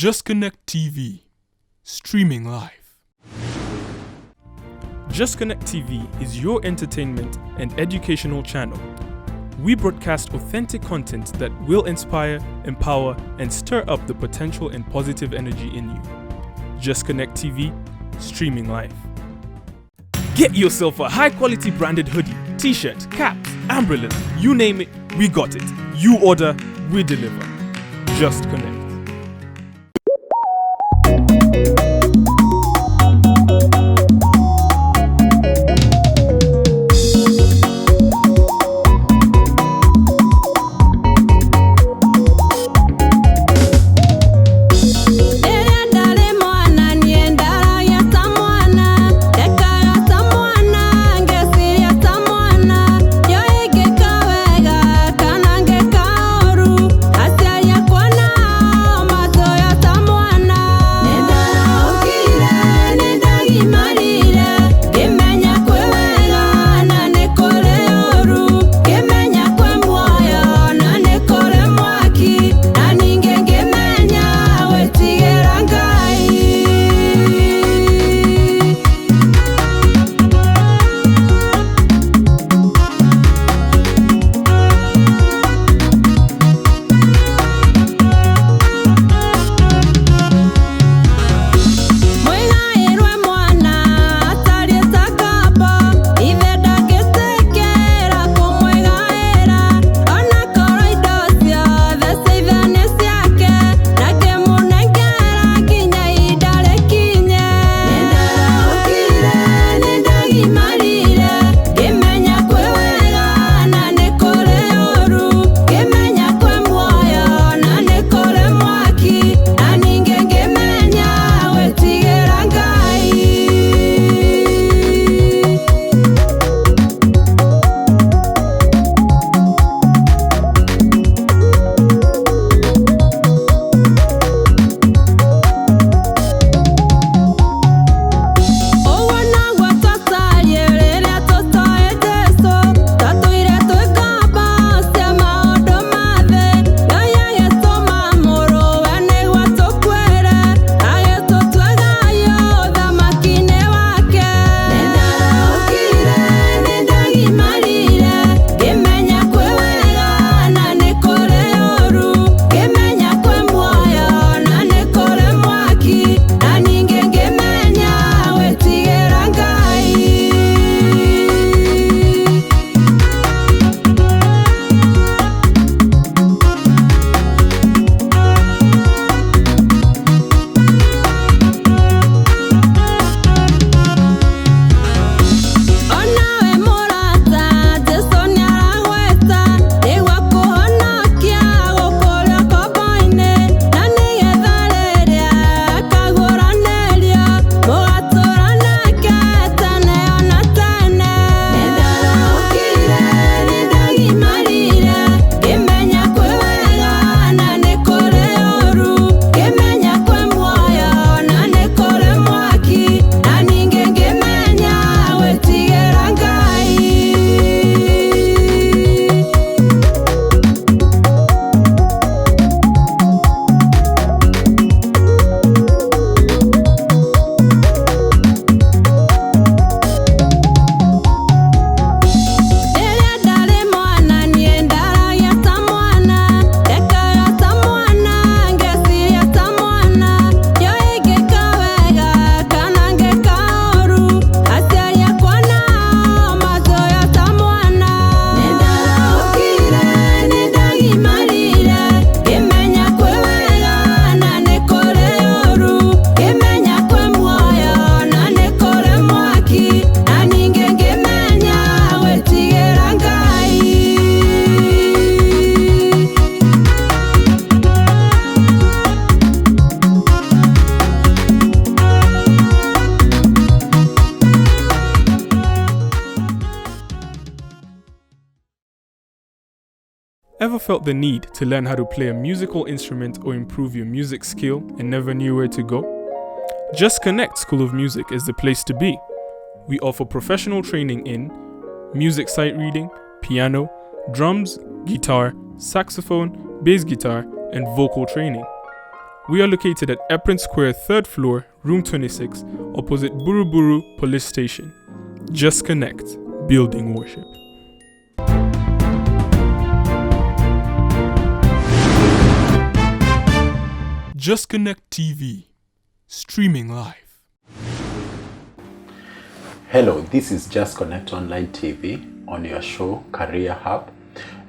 Just Connect TV, streaming live. Just Connect TV is your entertainment and educational channel. We broadcast authentic content that will inspire, empower, and stir up the potential and positive energy in you. Just Connect TV, streaming live. Get yourself a high-quality branded hoodie, t-shirt, caps, umbrellas, you name it, we got it. You order, we deliver. Just Connect. Ever felt the need to learn how to play a musical instrument or improve your music skill and never knew where to go? Just Connect School of Music is the place to be. We offer professional training in music sight reading, piano, drums, guitar, saxophone, bass guitar, and vocal training. We are located at Eprin Square, 3rd floor, room 26, opposite Buruburu Police Station. Just connect, building worship. Just Connect TV, streaming live. Hello, this is Just Connect Online TV on your show, Career Hub.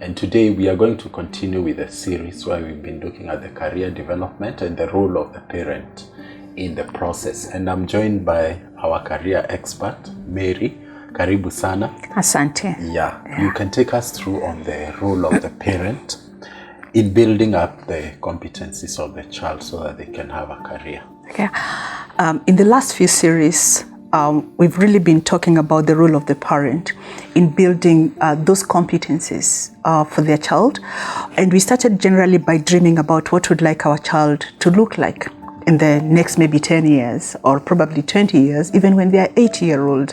And today we are going to continue with a series where we've been looking at the career development and the role of the parent in the process. And I'm joined by our career expert, Mary. Karibu sana. Asante. Yeah, you can take us through on the role of the parent in building up the competencies of the child so that they can have a career. Okay. In the last few series, we've really been talking about the role of the parent in building those competencies for their child. And we started generally by dreaming about what would like our child to look like in the next maybe 10 years or probably 20 years, even when they are 8-year-old.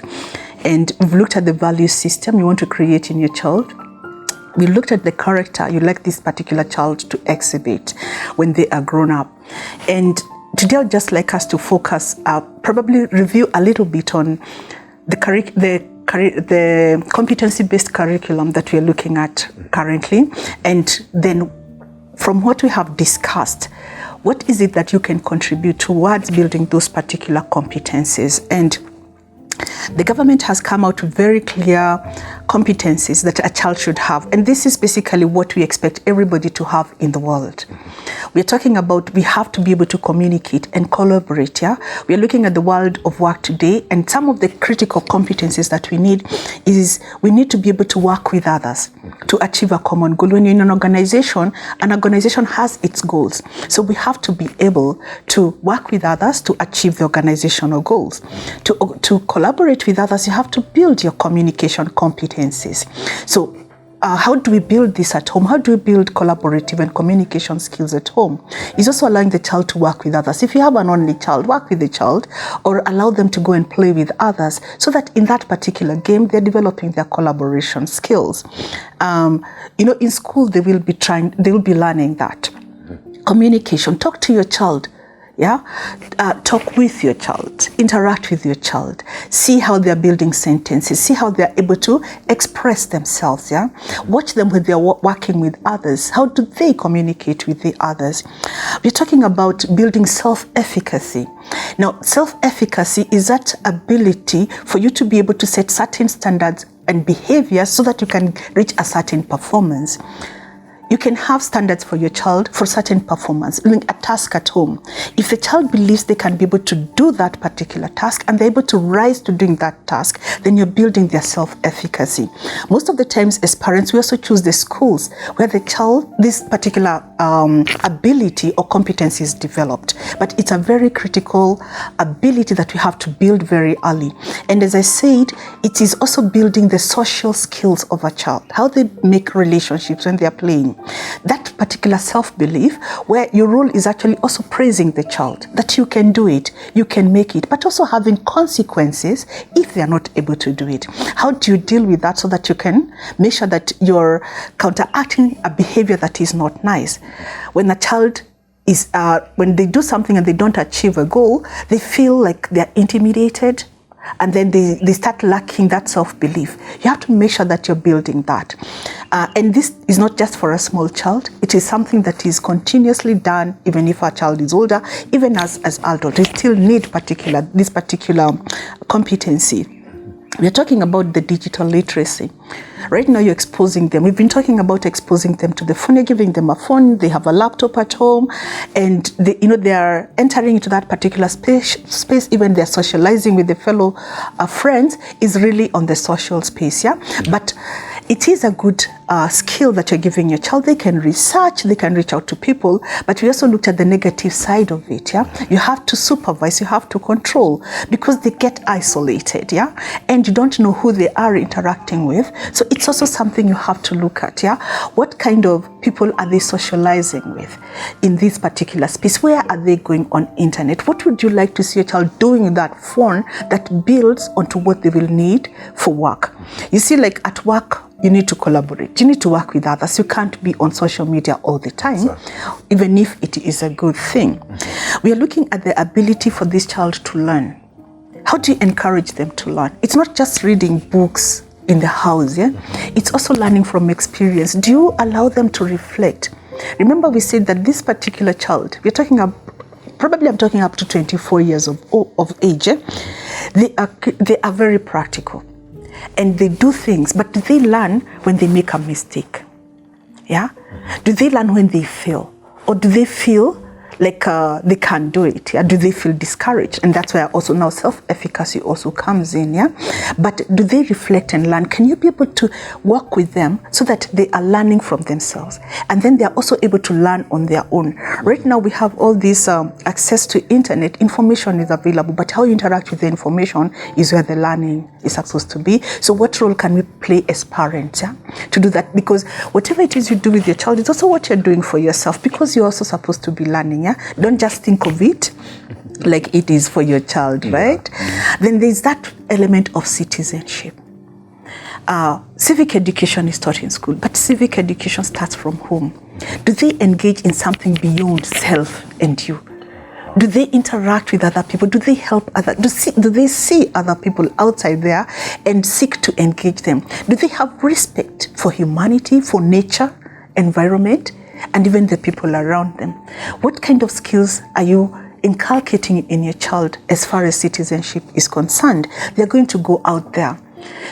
And we've looked at the value system you want to create in your child. We looked at the character you like this particular child to exhibit when they are grown up. And today I'd just like us to focus, probably review a little bit on the competency-based curriculum that we are looking at currently. And then from what we have discussed, what is it that you can contribute towards building those particular competencies? And the government has come out with very clear competencies that a child should have. And this is basically what we expect everybody to have in the world. We're talking about we have to be able to communicate and collaborate. Yeah, we're looking at the world of work today, and some of the critical competencies that we need is we need to be able to work with others to achieve a common goal. When you're in an organization has its goals. So we have to be able to work with others to achieve the organizational goals. To collaborate with others, you have to build your communication competencies. So how do we build this at home? How do we build collaborative and communication skills at home? It's also allowing the child to work with others. If you have an only child, work with the child or allow them to go and play with others so that in that particular game, they're developing their collaboration skills. In school, they will be learning that. Communication, talk to your child. Yeah, talk with your child, interact with your child, see how they're building sentences, see how they're able to express themselves. Yeah, watch them when they're working with others. How do they communicate with the others? We're talking about building self-efficacy. Now, self-efficacy is that ability for you to be able to set certain standards and behaviors so that you can reach a certain performance. You can have standards for your child for certain performance, doing a task at home. If the child believes they can be able to do that particular task and they're able to rise to doing that task, then you're building their self-efficacy. Most of the times as parents, we also choose the schools where the child, this particular ability or competency is developed. But it's a very critical ability that we have to build very early. And as I said, it is also building the social skills of a child, how they make relationships when they're playing. That particular self-belief where your role is actually also praising the child, that you can do it, you can make it, but also having consequences if they are not able to do it. How do you deal with that so that you can make sure that you're counteracting a behavior that is not nice? When a child is, when they do something and they don't achieve a goal, they feel like they're intimidated, and then they start lacking that self-belief. You have to make sure that you're building that. And this is not just for a small child. It is something that is continuously done, even if our child is older, even as adults. They still need this particular competency. We're talking about the digital literacy. Right now you're exposing them. We've been talking about exposing them to the phone. You're giving them a phone. They have a laptop at home, and they are entering into that particular space. Even they're socializing with the fellow friends is really on the social space. Yeah, but it is a good skill that you're giving your child. They can research, they can reach out to people, but we also looked at the negative side of it. Yeah, you have to supervise, you have to control, because they get isolated. Yeah, and you don't know who they are interacting with. So it's also something you have to look at. Yeah, what kind of people are they socializing with in this particular space? Where are they going on internet? What would you like to see your child doing with that phone that builds onto what they will need for work? You see, like at work, you need to collaborate. You need to work with others. You can't be on social media all the time, even if it is a good thing. We are looking at the ability for this child to learn. How do you encourage them to learn? It's not just reading books in the house, yeah? It's also learning from experience. Do you allow them to reflect? Remember, we said that this particular child, we're talking about, probably I'm talking up to 24 years of age, eh? They are very practical. And they do things, but do they learn when they make a mistake? Yeah? Do they learn when they fail? Or do they feel like they can't do it? Yeah? Do they feel discouraged? And that's where also now self-efficacy also comes in. Yeah. But do they reflect and learn? Can you be able to work with them so that they are learning from themselves, and then they are also able to learn on their own? Right now we have all this access to internet. Information is available, but how you interact with the information is where the learning is supposed to be. So what role can we play as parents, yeah, to do that? Because whatever it is you do with your child, it's also what you're doing for yourself, because you're also supposed to be learning. Yeah? Don't just think of it like it is for your child, right? Then there's that element of citizenship. Civic education is taught in school, but civic education starts from home. Do they engage in something beyond self and you? Do they interact with other people? Do they help others? Do they see other people outside there and seek to engage them? Do they have respect for humanity, for nature, environment, and even the people around them? What kind of skills are you inculcating in your child as far as citizenship is concerned? They're going to go out there.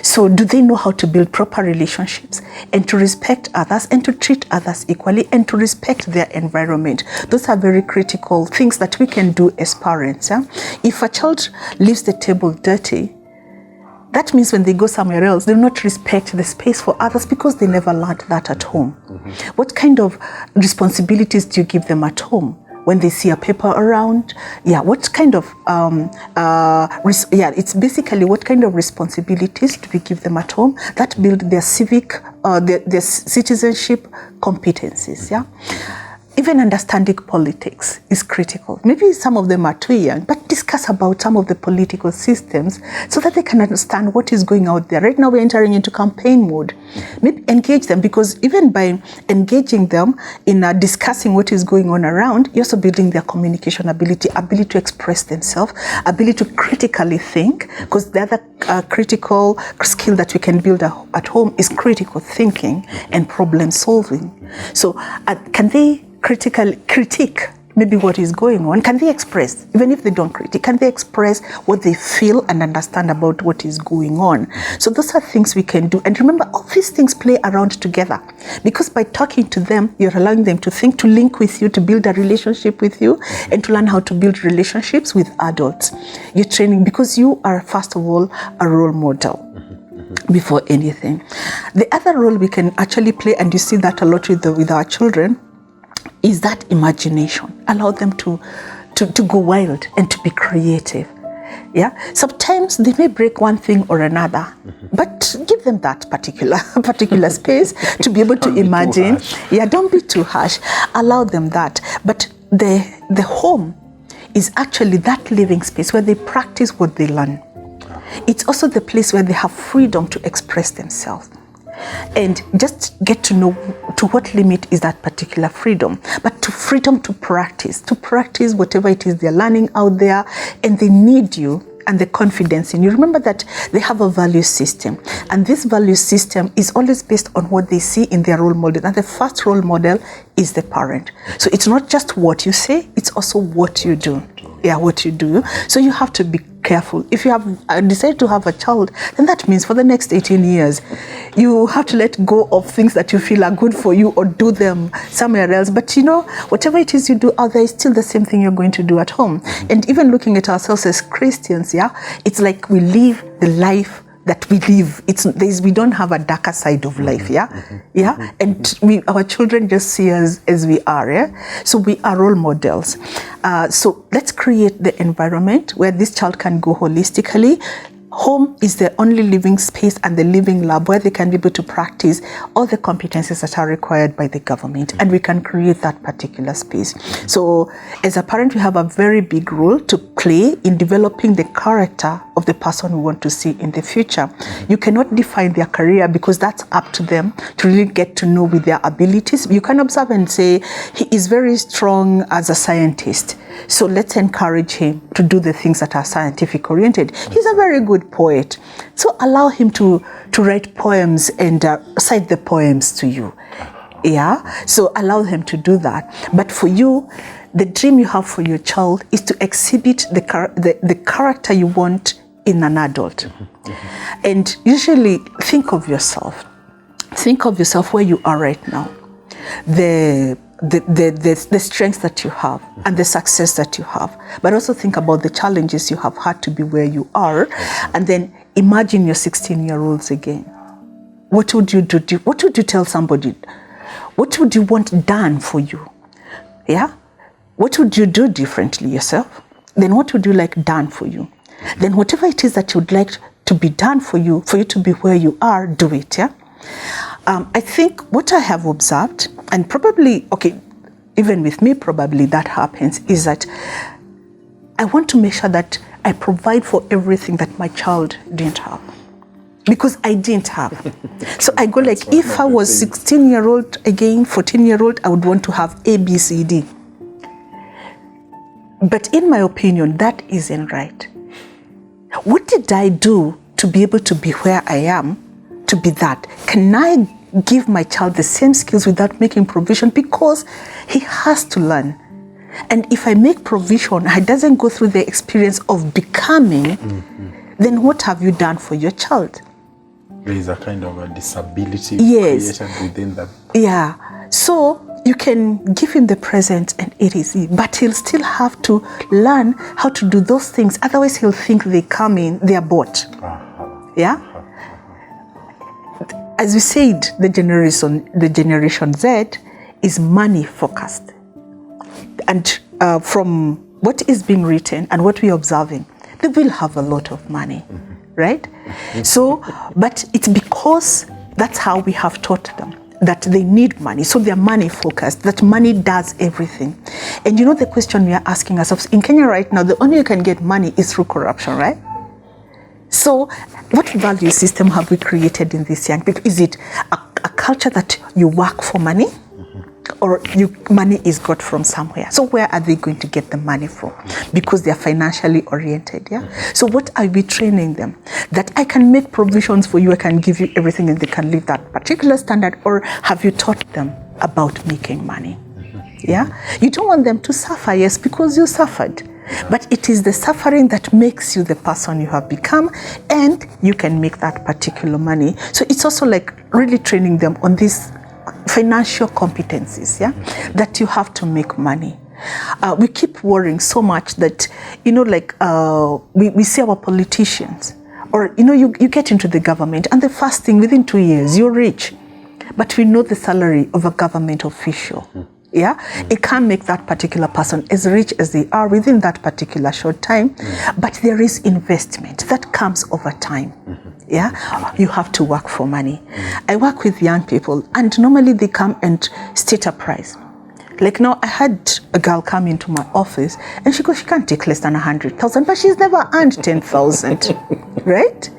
So do they know how to build proper relationships and to respect others and to treat others equally and to respect their environment? Those are very critical things that we can do as parents. Yeah? If a child leaves the table dirty, that means when they go somewhere else, they will not respect the space for others because they never learned that at home. What kind of responsibilities do you give them at home? When they see a paper around, what kind of, it's basically what kind of responsibilities do we give them at home that build their civic, their citizenship competencies, yeah? Even understanding politics is critical. Maybe some of them are too young, but discuss about some of the political systems so that they can understand what is going out there. Right now we're entering into campaign mode. Maybe engage them, because even by engaging them in discussing what is going on around, you're also building their communication ability to express themselves, ability to critically think, because the other critical skill that we can build at home is critical thinking and problem solving. So can they critique maybe what is going on? Can they express, even if they don't critique, can they express what they feel and understand about what is going on? So those are things we can do. And remember, all these things play around together, because by talking to them, you're allowing them to think, to link with you, to build a relationship with you, and to learn how to build relationships with adults. You're training, because you are, first of all, a role model before anything. The other role we can actually play, and you see that a lot with our children, is that imagination. Allow them to go wild and to be creative. Yeah. Sometimes they may break one thing or another, but give them that particular space to be able to imagine. Yeah, don't be too harsh. Allow them that. But the home is actually that living space where they practice what they learn. It's also the place where they have freedom to express themselves. And just get to know to what limit is that particular freedom, but to freedom to practice whatever it is they're learning out there, and they need you and the confidence in you. Remember that they have a value system, and this value system is always based on what they see in their role model, and the first role model is the parent. So it's not just what you say, it's also what you do. Yeah, what you do. So you have to be careful. If you have decided to have a child, then that means for the next 18 years, you have to let go of things that you feel are good for you, or do them somewhere else. But whatever it is you do out there is still the same thing you're going to do at home. And even looking at ourselves as Christians, it's like we live the life that we live. We don't have a darker side of life, and our children just see us as we are, So we are role models. So let's create the environment where this child can go holistically, Home is the only living space and the living lab where they can be able to practice all the competencies that are required by the government, and we can create that particular space. So as a parent, we have a very big role to play in developing the character of the person we want to see in the future. You cannot define their career because that's up to them to really get to know with their abilities. You can observe and say, he is very strong as a scientist, so let's encourage him to do the things that are scientific oriented. He's a very good poet, so allow him to write poems and cite the poems to you. Yeah, so allow him to do that. But for you, the dream you have for your child is to exhibit the character you want in an adult. And usually think of yourself where you are right now, the strengths that you have and the success that you have, but also think about the challenges you have had to be where you are, and then imagine your 16-year-olds again. What would you do? What would you tell somebody? What would you want done for you? Yeah? What would you do differently yourself? Then what would you like done for you? Then whatever it is that you'd like to be done for you to be where you are, do it, yeah? I think what I have observed, and probably, even with me, probably that happens, is that I want to make sure that I provide for everything that my child didn't have. Because I didn't have. So I go like, if I was 16-year-old again, 14-year-old, I would want to have A, B, C, D. But in my opinion, that isn't right. What did I do to be able to be where I am, to be that? Can I give my child the same skills without making provision? Because he has to learn. And if I make provision, he doesn't go through the experience of becoming, then what have you done for your child? There is a kind of a disability created within them. Yeah. So you can give him the present and it is easy, but he'll still have to learn how to do those things. Otherwise, he'll think they are bought. Yeah. As we said, the generation Z is money focused, and from what is being written and what we're observing, they will have a lot of money, right? So, but it's because that's how we have taught them, that they need money. So they're money focused, that money does everything. And you know the question we are asking ourselves, in Kenya right now, the only way you can get money is through corruption, right? So what value system have we created in this young people? Is it a culture that you work for money? Or money is got from somewhere? So where are they going to get the money from? Because they are financially oriented, yeah? So what are we training them? That I can make provisions for you, I can give you everything and they can live that particular standard, or have you taught them about making money? Yeah? You don't want them to suffer, yes, because you suffered. But it is the suffering that makes you the person you have become, and you can make that particular money. So it's also like really training them on these financial competencies, yeah, that you have to make money. We keep worrying so much that, we see our politicians, or, you get into the government, and the first thing, within 2 years, you're rich. But we know the salary of a government official. Yeah, it can't make that particular person as rich as they are within that particular short time, but there is investment that comes over time. Yeah, you have to work for money. I work with young people, and normally they come and state a price. Like now, I had a girl come into my office, and she goes, she can't take less than 100,000, but she's never earned 10,000, right?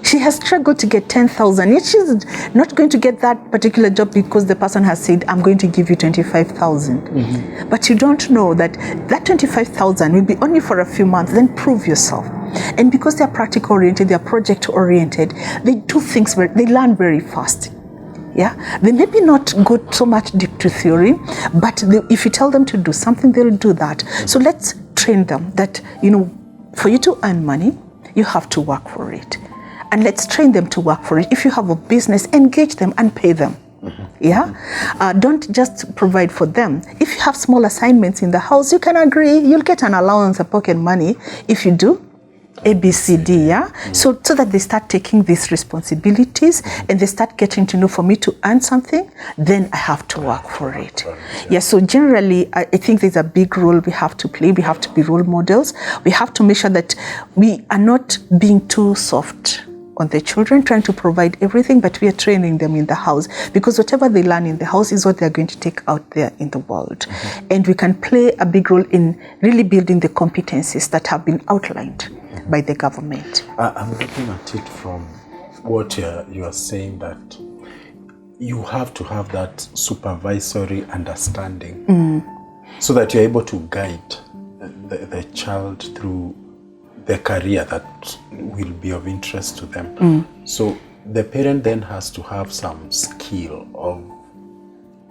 She has struggled to get 10,000, yet she's not going to get that particular job because the person has said, I'm going to give you 25,000. But you don't know that 25,000 will be only for a few months, then prove yourself. And because they're practical oriented, they're project oriented, they do things they learn very fast. Yeah, they maybe not go so much deep to theory, but if you tell them to do something, they'll do that. So let's train them that, for you to earn money, you have to work for it. And let's train them to work for it. If you have a business, engage them and pay them. Yeah, don't just provide for them. If you have small assignments in the house, you can agree, you'll get an allowance of pocket money. If you do, A, B, C, D, yeah? So that they start taking these responsibilities and they start getting to know, for me to earn something, then I have to work for it. Yeah, so generally, I think there's a big role we have to play. We have to be role models. We have to make sure that we are not being too soft on the children, trying to provide everything, but we are training them in the house, because whatever they learn in the house is what they're going to take out there in the world. And we can play a big role in really building the competencies that have been outlined by the government. I'm looking at it from what you are saying, that you have to have that supervisory understanding so that you're able to guide the child through the career that will be of interest to them. So the parent then has to have some skill of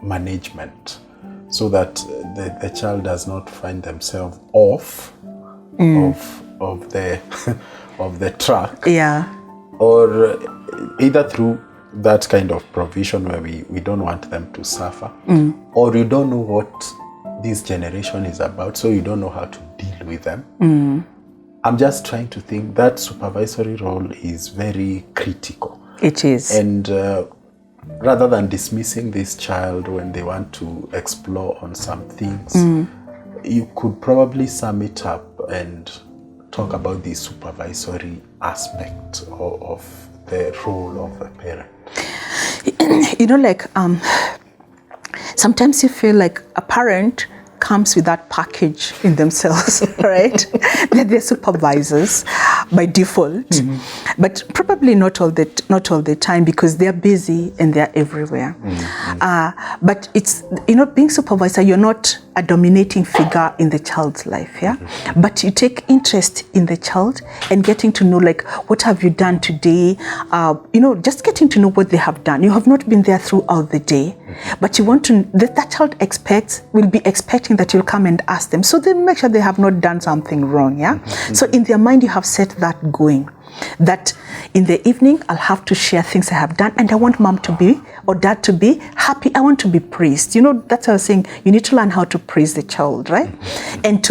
management so that the child does not find themselves off of the of the track. Yeah. Or either through that kind of provision where we don't want them to suffer, or you don't know what this generation is about, so you don't know how to deal with them. I'm just trying to think that supervisory role is very critical. It is. And rather than dismissing this child when they want to explore on some things, you could probably sum it up and talk about the supervisory aspect of the role of the parent. You know, like sometimes you feel like a parent comes with that package in themselves, right? That they're supervisors by default, but probably not all the time, because they're busy and they're everywhere. But it's, you know, being supervisor, you're not a dominating figure in the child's life, yeah? But you take interest in the child and getting to know, like, what have you done today? You know, just getting to know what they have done. You have not been there throughout the day, but you want to, that child will be expecting that you'll come and ask them. So they make sure they have not done something wrong, yeah? So in their mind, you have set that going, that in the evening, I'll have to share things I have done, and I want mom to be, or dad to be happy. I want to be praised. You know, that's what I was saying. You need to learn how to praise the child, right? And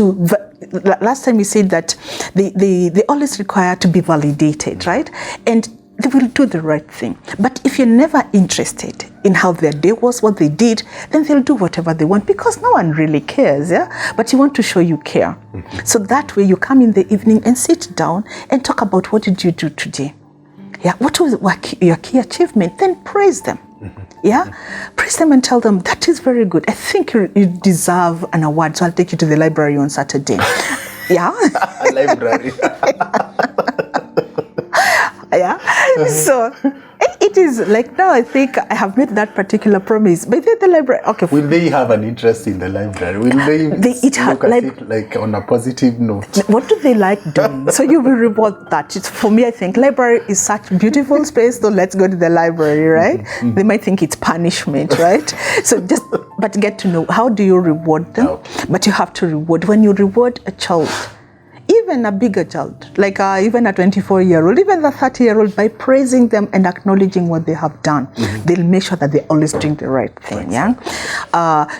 last time we said that they always require to be validated, right? And they will do the right thing. But if you're never interested in how their day was, what they did, then they'll do whatever they want, because no one really cares, yeah? But you want to show you care. So that way you come in the evening and sit down and talk about, what did you do today? Yeah, what was your key achievement? Then praise them. Yeah, praise them and tell them, that is very good. I think you deserve an award, so I'll take you to the library on Saturday. Yeah. A library. Yeah. So it is like, now I think I have made that particular promise. But the library, okay. Will they have an interest in the library? Will they look at it like on a positive note? What do they like doing? So you will reward that. For me, I think library is such a beautiful space, so let's go to the library, right? They might think it's punishment, right? So but get to know, how do you reward them? Okay. But you have to reward. When you reward a child, even a bigger child, like even a 24-year-old, even a 30-year-old, by praising them and acknowledging what they have done, they'll make sure that they're always doing the right thing, yeah?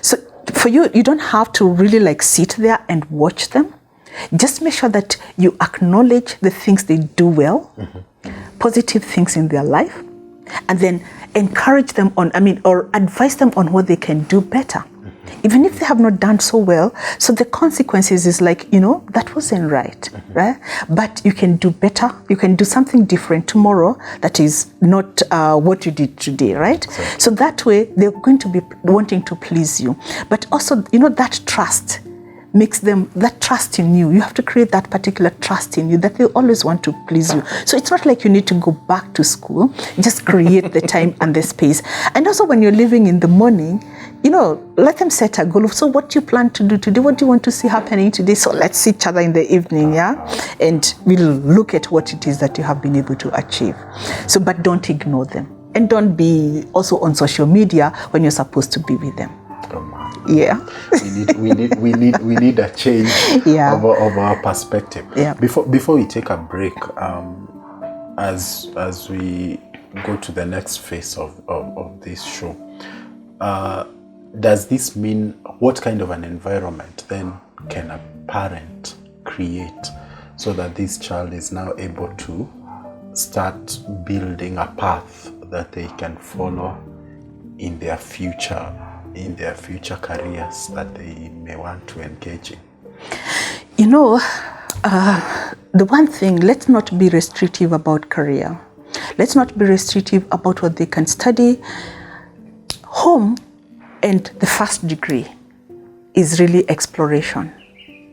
So for you don't have to really like sit there and watch them. Just make sure that you acknowledge the things they do well, positive things in their life, and then encourage them or advise them on what they can do better. Even if they have not done so well, so the consequences is like, you know, that wasn't right, right? But you can do better. You can do something different tomorrow that is not what you did today, right? Exactly. So that way, they're going to be wanting to please you. But also, you know, that trust makes them, that trust in you. You have to create that particular trust in you that they always want to please you. So it's not like you need to go back to school. Just create the time and the space. And also when you're leaving in the morning, you know, let them set a goal. So what do you plan to do today? What do you want to see happening today? So let's see each other in the evening, yeah? And we'll look at what it is that you have been able to achieve. So, but don't ignore them. And don't be also on social media when you're supposed to be with them. Yeah. we need a change of our perspective. Yeah. Before we take a break, as we go to the next phase of this show, does this mean, what kind of an environment then can a parent create so that this child is now able to start building a path that they can follow in their future careers that they may want to engage in? You know, the one thing, let's not be restrictive about career. Let's not be restrictive about what they can study. Home and the first degree is really exploration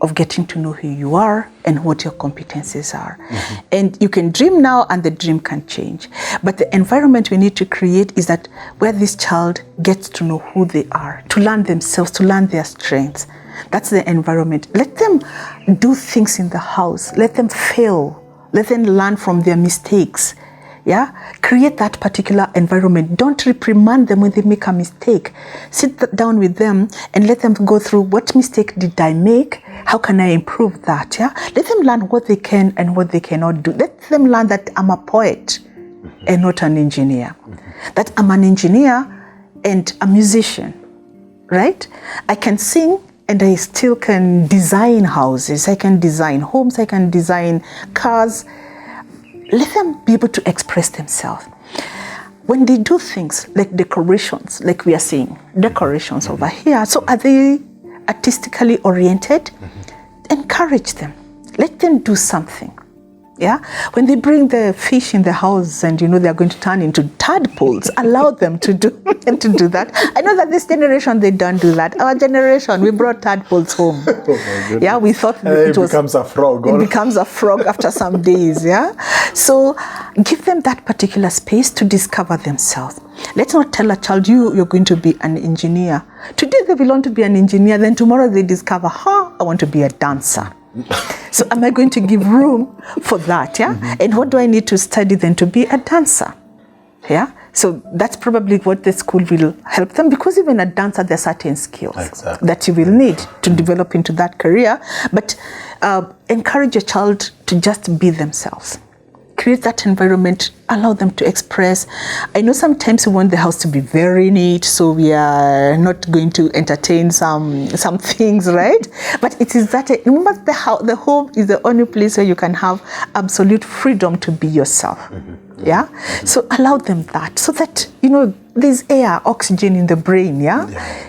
of getting to know who you are and what your competencies are. Mm-hmm. And you can dream now and the dream can change. But the environment we need to create is that where this child gets to know who they are, to learn themselves, to learn their strengths. That's the environment. Let them do things in the house. Let them fail. Let them learn from their mistakes. Yeah, create that particular environment. Don't reprimand them when they make a mistake. Sit down with them and let them go through, what mistake did I make? How can I improve that? Yeah, let them learn what they can and what they cannot do. Let them learn that I'm a poet and not an engineer. That I'm an engineer and a musician, right? I can sing and I still can design houses. I can design homes. I can design cars. Let them be able to express themselves. When they do things like decorations, like we are seeing, decorations over here, so are they artistically oriented? Encourage them. Let them do something. Yeah, when they bring the fish in the house and they're going to turn into tadpoles, allow them to do that. I know that this generation, they don't do that. Our generation, we brought tadpoles home. Oh my goodness. Yeah, we thought it becomes a frog. It becomes a frog after some days. Yeah, so give them that particular space to discover themselves. Let's not tell a child you're going to be an engineer. Today they will want to be an engineer, then tomorrow they discover, I want to be a dancer. So am I going to give room for that? Yeah. Mm-hmm. And what do I need to study then to be a dancer? Yeah. So that's probably what the school will help them, because even a dancer, there are certain skills that you will need to develop into that career. But encourage your child to just be themselves. Create that environment, allow them to express. I know sometimes we want the house to be very neat, so we are not going to entertain some things, right? But it is that, remember, the home is the only place where you can have absolute freedom to be yourself. Mm-hmm. Yeah? Mm-hmm. So allow them that, so that, there's air, oxygen in the brain, yeah,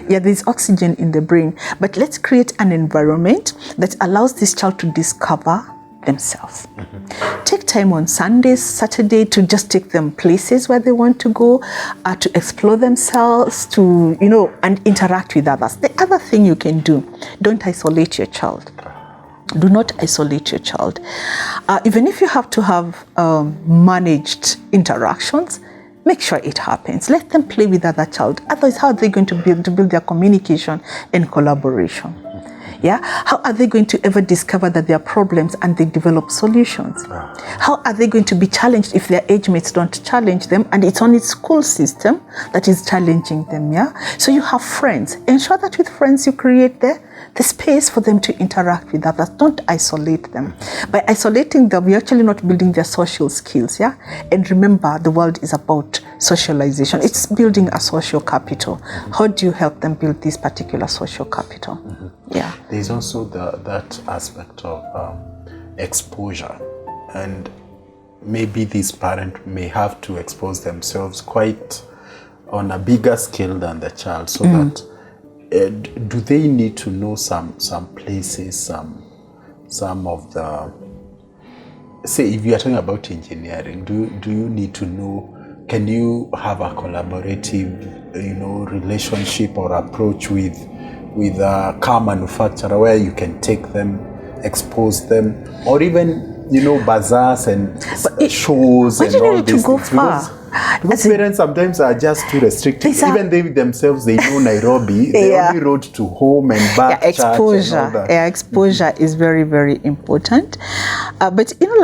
there's oxygen in the brain. But let's create an environment that allows this child to discover themselves. Mm-hmm. Take time on Sundays, Saturday, to just take them places where they want to go, to explore themselves, to, and interact with others. The other thing you can do, don't isolate your child. Do not isolate your child. Even if you have to have managed interactions, make sure it happens. Let them play with other child. Otherwise, how are they going to build their communication and collaboration? Yeah, how are they going to ever discover that there are problems and they develop solutions? How are they going to be challenged if their age mates don't challenge them, and it's only school system that is challenging them? Yeah, so you have friends. Ensure that with friends you create the space for them to interact with others. Don't isolate them. By isolating them, we're actually not building their social skills. Yeah, and remember, the world is about socialization. It's building a social capital. How do you help them build this particular social capital? Yeah. There's also that aspect of exposure, and maybe this parent may have to expose themselves quite on a bigger scale than the child, so that do they need to know some places, some of the, say, if you are talking about engineering, do you need to know, can you have a collaborative relationship or approach with a car manufacturer where you can take them, expose them, or even bazaars and shows and all these things? Because parents sometimes are just too restrictive. Even they themselves, they know Nairobi, they only road to home and back. Exposure, and all that. Exposure is very, very important. But even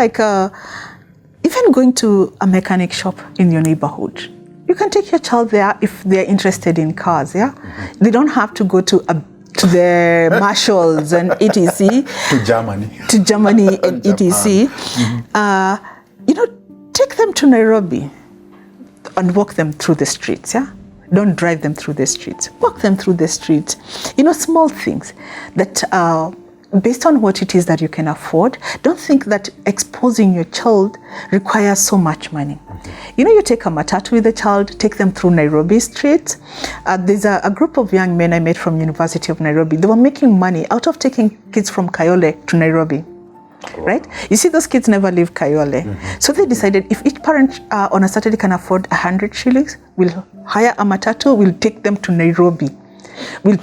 going to a mechanic shop in your neighborhood, you can take your child there if they're interested in cars. Yeah, they don't have to go to the Marshalls and etc. to Germany and etc. Take them to Nairobi and walk them through the streets. Yeah, don't drive them through the streets. Walk them through the streets. Small things that based on what it is that you can afford. Don't think that exposing your child requires so much money. You know, you take a matatu with a child, take them through Nairobi streets. There's a group of young men I met from University of Nairobi. They were making money out of taking kids from Kayole to Nairobi. Right? You see, those kids never leave Kayole. So they decided if each parent on a Saturday can afford 100 shillings, we'll hire a matatu, we'll take them to Nairobi. We'll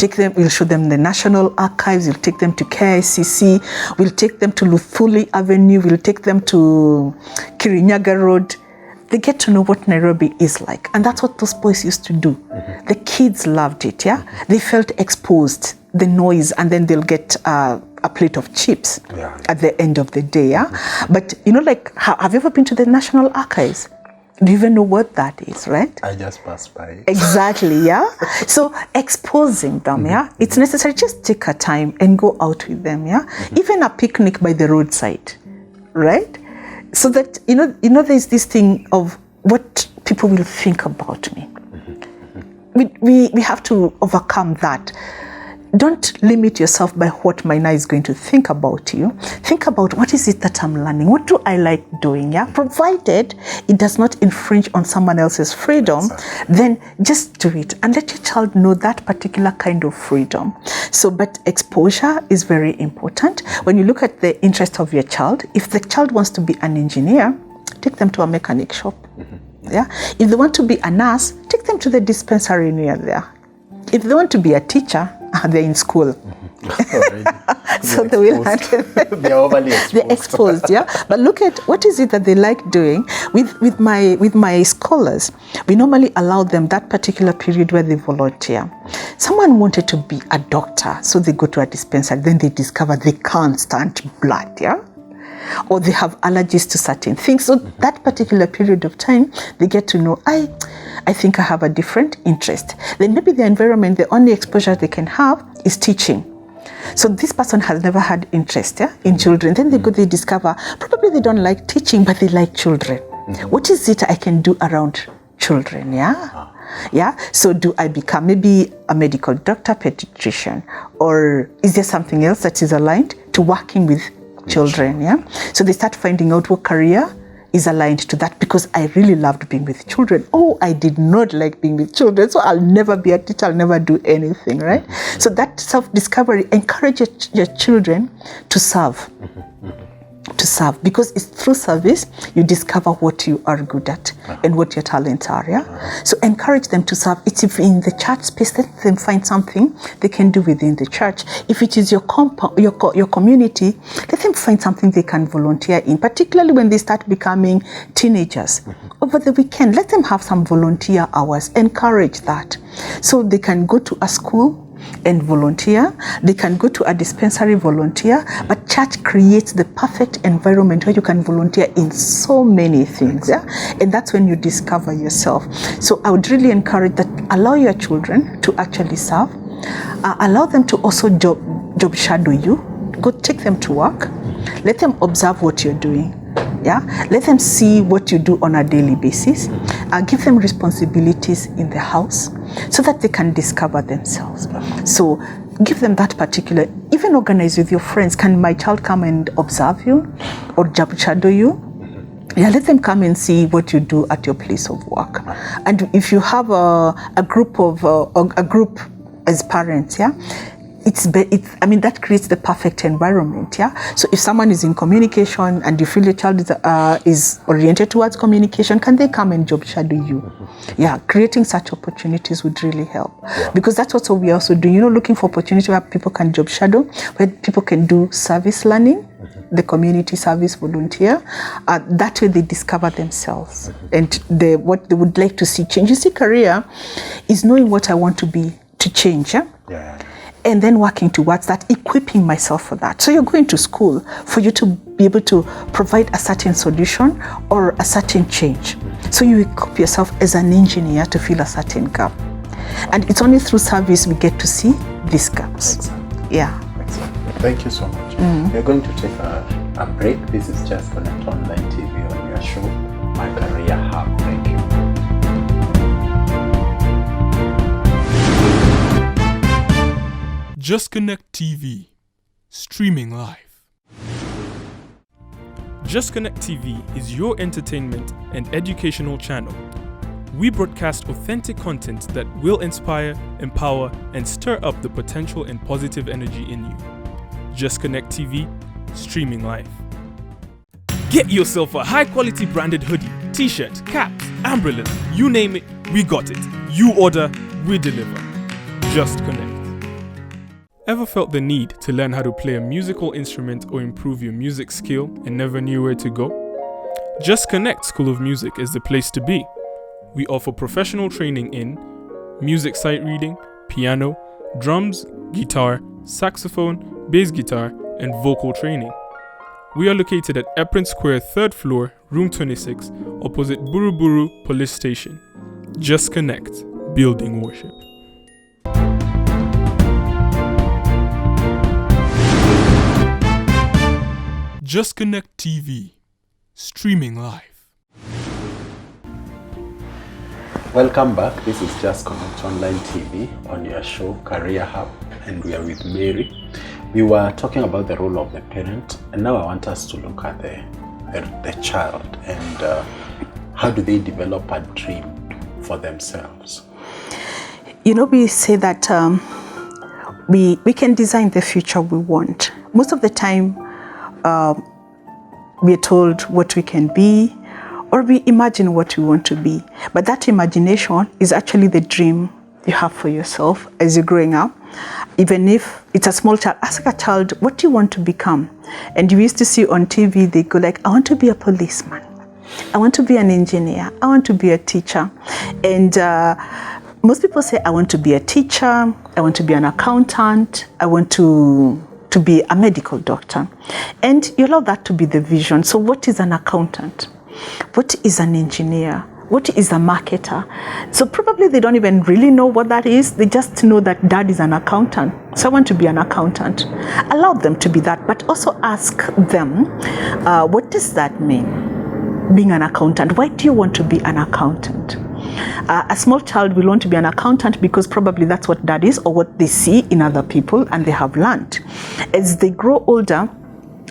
show them the National Archives, we'll take them to KICC, we'll take them to Luthuli Avenue, we'll take them to Kirinyaga Road. They get to know what Nairobi is like. And that's what those boys used to do. The kids loved it, yeah? They felt exposed, the noise, and then they'll get a plate of chips at the end of the day, yeah? But, you know, like, have you ever been to the National Archives? Do you even know what that is, right? I just passed by. Exactly, yeah? So exposing them, yeah? It's necessary. Just take a time and go out with them, yeah? Even a picnic by the roadside, right? So that, you know, there's this thing of what people will think about me. We have to overcome that. Don't limit yourself by what Maina is going to think about you. Think about what is it that I'm learning? What do I like doing? Yeah, provided it does not infringe on someone else's freedom, then just do it and let your child know that particular kind of freedom. So, but exposure is very important. When you look at the interest of your child, if the child wants to be an engineer, take them to a mechanic shop. Yeah, if they want to be a nurse, take them to the dispensary near there. If they want to be a teacher, they're in school. So they will handle. They're overly exposed. They're exposed, yeah. But look at what is it that they like doing. With my scholars, we normally allow them that particular period where they volunteer. Someone wanted to be a doctor, so they go to a dispensary. Then they discover they can't stand blood, yeah. Or they have allergies to certain things. So that particular period of time, they get to know, I think I have a different interest. Then maybe the environment, the only exposure they can have is teaching. So this person has never had interest in children. Then they discover, probably they don't like teaching, but they like children. What is it I can do around children, yeah? So do I become maybe a medical doctor, pediatrician, or is there something else that is aligned to working with children, yeah? So they start finding out what career is aligned to that, because I really loved being with children. Oh, I did not like being with children, so I'll never be a teacher, I'll never do anything, right? So that self-discovery, encourage your children to serve. To serve, because it's through service you discover what you are good at and what your talents are, yeah? So encourage them to serve. It's if in the church space, let them find something they can do within the church. If it is your community, let them find something they can volunteer in, particularly when they start becoming teenagers. Over the weekend, let them have some volunteer hours. Encourage that. So they can go to a school and volunteer. They can go to a dispensary, volunteer, but church creates the perfect environment where you can volunteer in so many things, yeah? And that's when you discover yourself. So I would really encourage that. Allow your children to actually serve. Allow them to also job shadow you. Go take them to work. Let them observe what you're doing. Yeah, let them see what you do on a daily basis. Give them responsibilities in the house so that they can discover themselves. So give them that particular, even organize with your friends. Can my child come and observe you or job shadow you? Yeah, let them come and see what you do at your place of work. And if you have a group as parents, yeah, that creates the perfect environment, yeah? So if someone is in communication and you feel your child is oriented towards communication, can they come and job shadow you? Yeah, creating such opportunities would really help. Because that's what we also do, looking for opportunity where people can job shadow, where people can do service learning, the community service volunteer. That way they discover themselves and what they would like to see change. You see, career is knowing what I want to be, to change, yeah? And then working towards that, equipping myself for that. So you're going to school for you to be able to provide a certain solution or a certain change. So you equip yourself as an engineer to fill a certain gap. And it's only through service we get to see these gaps. Exactly. Yeah. Exactly. Thank you so much. We're going to take a break. This is Just Connect Online TV on your show, My Career Hub. Thank you. Just Connect TV. streaming live. Just Connect TV is your entertainment and educational channel. We broadcast authentic content that will inspire, empower, and stir up the potential and positive energy in you. Just Connect TV, streaming live. Get yourself a high-quality branded hoodie, t-shirt, caps, umbrellas, you name it, we got it. You order, we deliver. Just Connect. Ever felt the need to learn how to play a musical instrument or improve your music skill and never knew where to go? Just Connect School of Music is the place to be. We offer professional training in music sight reading, piano, drums, guitar, saxophone, bass guitar, and vocal training. We are located at Eprin Square, 3rd floor, room 26, opposite Buruburu Police Station. Just Connect, building worship. Just Connect TV, streaming live. Welcome back. This is Just Connect Online TV on your show Career Hub, and we are with Mary. We were talking about the role of the parent, and now I want us to look at the child and how do they develop a dream for themselves. You know, we say that we can design the future we want. Most of the time, we are told what we can be, or we imagine what we want to be. But that imagination is actually the dream you have for yourself as you're growing up. Even if it's a small child, ask a child, what do you want to become? And you used to see on TV, they go like, I want to be a policeman. I want to be an engineer. I want to be a teacher. And most people say, I want to be a teacher. I want to be an accountant. I want to be a medical doctor. And you allow that to be the vision. So what is an accountant? What is an engineer? What is a marketer? So probably they don't even really know what that is. They just know that dad is an accountant. So I want to be an accountant. Allow them to be that, but also ask them, what does that mean, being an accountant? Why do you want to be an accountant? A small child will want to be an accountant because probably that's what dad is or what they see in other people and they have learned. As they grow older,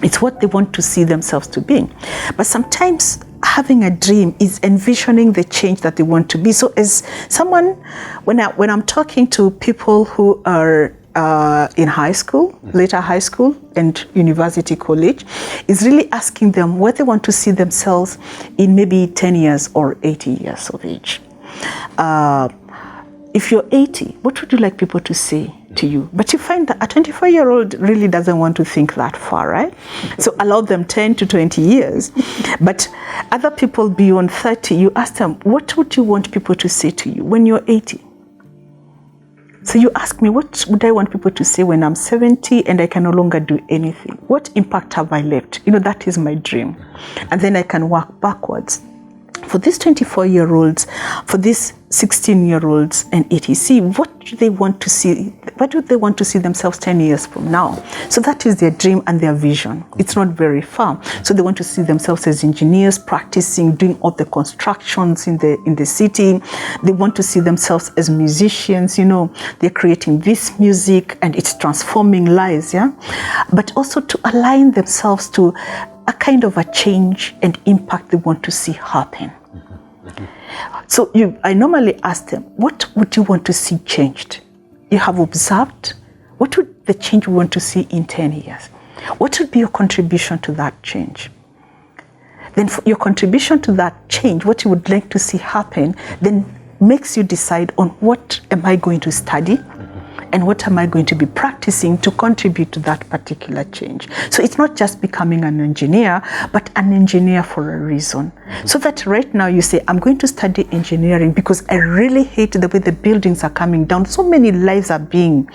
it's what they want to see themselves to be. But sometimes having a dream is envisioning the change that they want to be. So as someone, when I'm talking to people who are in high school, later high school and university college, is really asking them where they want to see themselves in maybe 10 years or 80 years of age. If you're 80, what would you like people to say to you? But you find that a 24-year-old really doesn't want to think that far, right? So allow them 10 to 20 years. But other people beyond 30, you ask them, what would you want people to say to you when you're 80? So you ask me, what would I want people to say when I'm 70 and I can no longer do anything? What impact have I left? You know, that is my dream. And then I can work backwards. For these 24-year-olds, for these 16-year-olds and etc., what do they want to see? What do they want to see themselves 10 years from now? So that is their dream and their vision. It's not very far. So they want to see themselves as engineers, practicing, doing all the constructions in the city. They want to see themselves as musicians. You know, they're creating this music and it's transforming lives. Yeah, but also to align themselves to a kind of a change and impact they want to see happen. So I normally ask them, what would you want to see changed? You have observed, what would the change you want to see in 10 years? What would be your contribution to that change? Then for your contribution to that change, what you would like to see happen, then makes you decide on what am I going to study and what am I going to be practicing to contribute to that particular change. So it's not just becoming an engineer, but an engineer for a reason. So that right now you say, I'm going to study engineering because I really hate the way the buildings are coming down. So many lives are being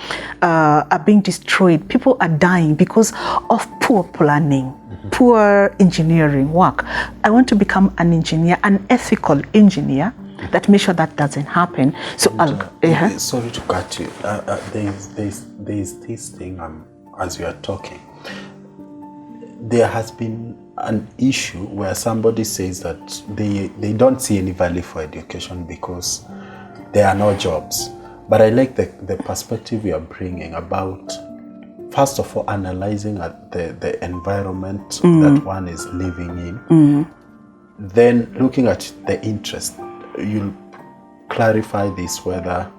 destroyed. People are dying because of poor planning, poor engineering work. I want to become an engineer, an ethical engineer, that make sure that doesn't happen. So sorry to cut you. There's this thing as you are talking. There has been an issue where somebody says that they don't see any value for education because there are no jobs. But I like the perspective you are bringing about first of all, analyzing at the environment that one is living in, then looking at the interest. You'll clarify this, whether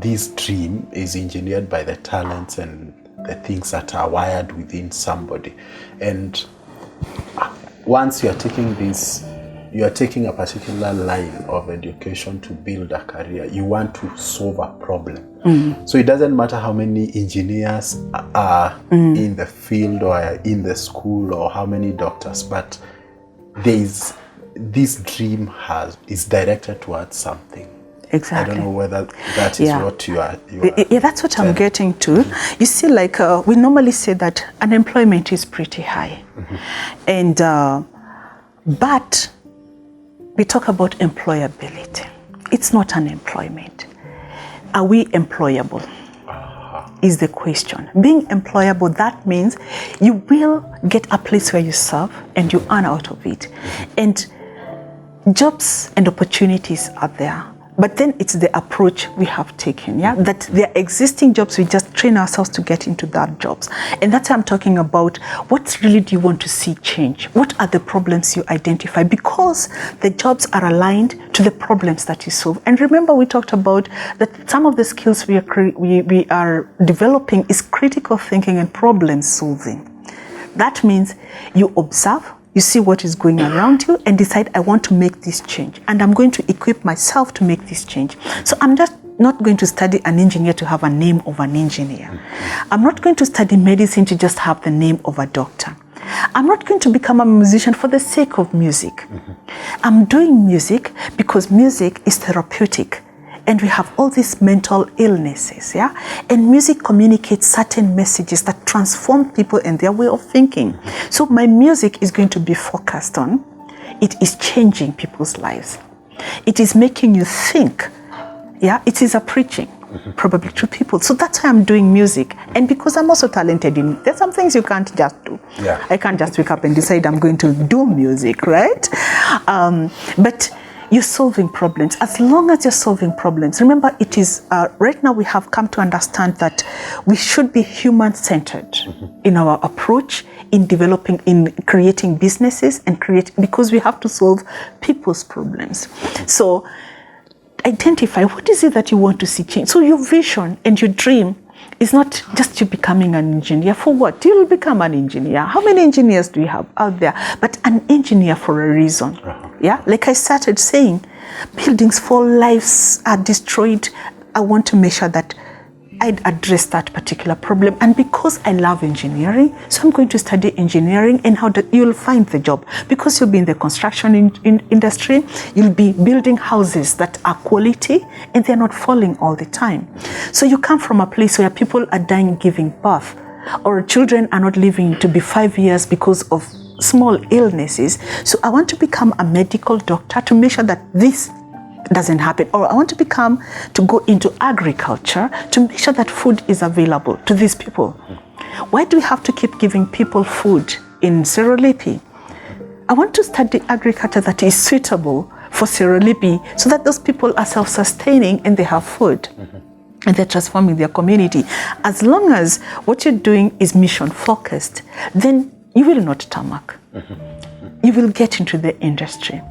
this dream is engineered by the talents and the things that are wired within somebody. And once you are taking this, you are taking a particular line of education to build a career. You want to solve a problem. So it doesn't matter how many engineers are in the field or in the school, or how many doctors, but this dream is directed towards something. Exactly. I don't know whether that is what you are. Yeah, that's what I'm getting to. You see, like we normally say that unemployment is pretty high, and but we talk about employability. It's not unemployment. Are we employable? Is the question. Being employable, that means you will get a place where you serve and you earn out of it, and jobs and opportunities are there. But then it's the approach we have taken, that there are existing jobs, we just train ourselves to get into that jobs. And that's what I'm talking about. What really do you want to see change? What are the problems you identify? Because the jobs are aligned to the problems that you solve. And remember, we talked about that some of the skills we are developing is critical thinking and problem solving. That means you observe, you see what is going around you, and decide, I want to make this change, and I'm going to equip myself to make this change. So I'm just not going to study an engineer to have a name of an engineer. I'm not going to study medicine to just have the name of a doctor. I'm not going to become a musician for the sake of music. I'm doing music because music is therapeutic. And we have all these mental illnesses, and music communicates certain messages that transform people and their way of thinking. So my music is going to be focused on, it is changing people's lives. It is making you think, it is a preaching, probably to people. So that's why I'm doing music. And because I'm also talented there's some things you can't just do. I can't just wake up and decide I'm going to do music, right? But you're solving problems. As long as you're solving problems, remember, it is right now we have come to understand that we should be human-centered in our approach, in developing, in creating businesses, and because we have to solve people's problems. So identify what is it that you want to see change. So your vision and your dream is not just you becoming an engineer. For what? You will become an engineer. How many engineers do you have out there? But an engineer for a reason. Like I started saying, buildings fall, lives are destroyed. I want to make sure that I'd address that particular problem. And because I love engineering, so I'm going to study engineering, and how you'll find the job. Because you'll be in the construction industry, you'll be building houses that are quality and they're not falling all the time. So you come from a place where people are dying giving birth, or children are not living to be 5 years because of small illnesses. So I want to become a medical doctor to make sure that this doesn't happen. Or I want to go into agriculture to make sure that food is available to these people. Why do we have to keep giving people food in Sierra Leone? I want to study agriculture that is suitable for Sierra Leone, so that those people are self-sustaining and they have food. And they're transforming their community. As long as what you're doing is mission-focused, then you will not tarmac. You will get into the industry.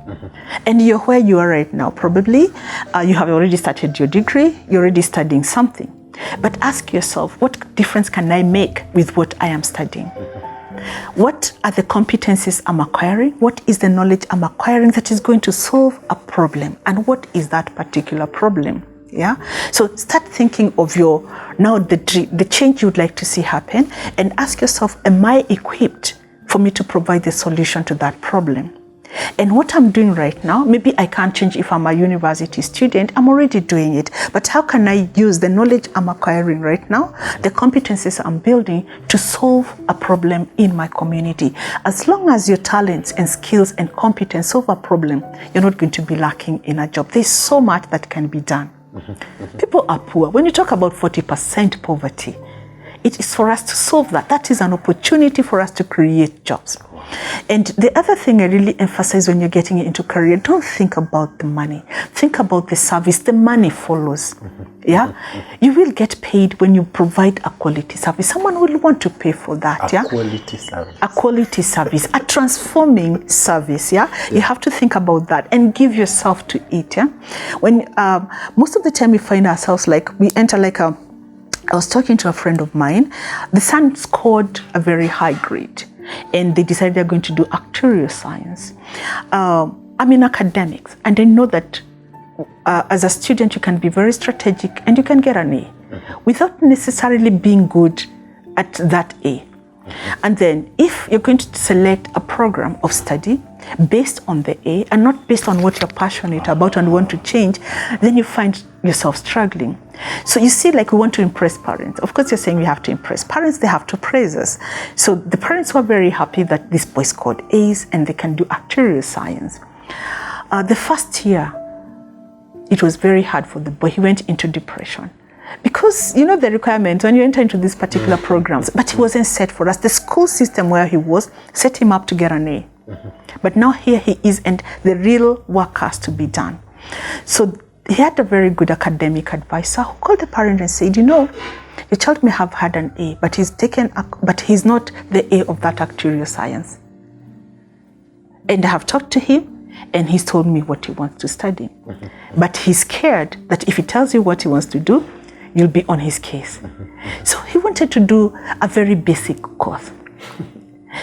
And you're where you are right now. Probably you have already started your degree, you're already studying something. But ask yourself, what difference can I make with what I am studying? What are the competencies I'm acquiring? What is the knowledge I'm acquiring that is going to solve a problem? And what is that particular problem? So start thinking of the change you'd like to see happen, and ask yourself, am I equipped for me to provide the solution to that problem? And what I'm doing right now, maybe I can't change if I'm a university student, I'm already doing it. But how can I use the knowledge I'm acquiring right now, the competencies I'm building, to solve a problem in my community? As long as your talents and skills and competence solve a problem, you're not going to be lacking in a job. There's so much that can be done. People are poor. When you talk about 40% poverty, it is for us to solve that. That is an opportunity for us to create jobs. Wow. And the other thing I really emphasize when you're getting into career, don't think about the money. Think about the service. The money follows. Yeah? You will get paid when you provide a quality service. Someone will want to pay for that. A quality service. A quality service. A transforming service. Yeah? You have to think about that and give yourself to it. Yeah? When most of the time we find ourselves like, we enter like a, I was talking to a friend of mine. The son scored a very high grade and they decided they're going to do actuarial science. I'm in academics and I know that as a student you can be very strategic and you can get an A without necessarily being good at that A. And then if you're going to select a program of study based on the A and not based on what you're passionate about and want to change, then you find yourself struggling. So you see, like, we want to impress parents. Of course, you're saying we have to impress parents, they have to praise us. So the parents were very happy that this boy scored A's and they can do actuarial science. The first year, it was very hard for the boy. He went into depression. Because, you know, the requirements when you enter into these particular programs, but he wasn't set for us. The school system where he was set him up to get an A. But now here he is and the real work has to be done. So he had a very good academic advisor who called the parent and said, you know, your child may have had an A, but he's not the A of that actuarial science. And I have talked to him and he's told me what he wants to study. But he's scared that if he tells you what he wants to do, you'll be on his case. So he wanted to do a very basic course.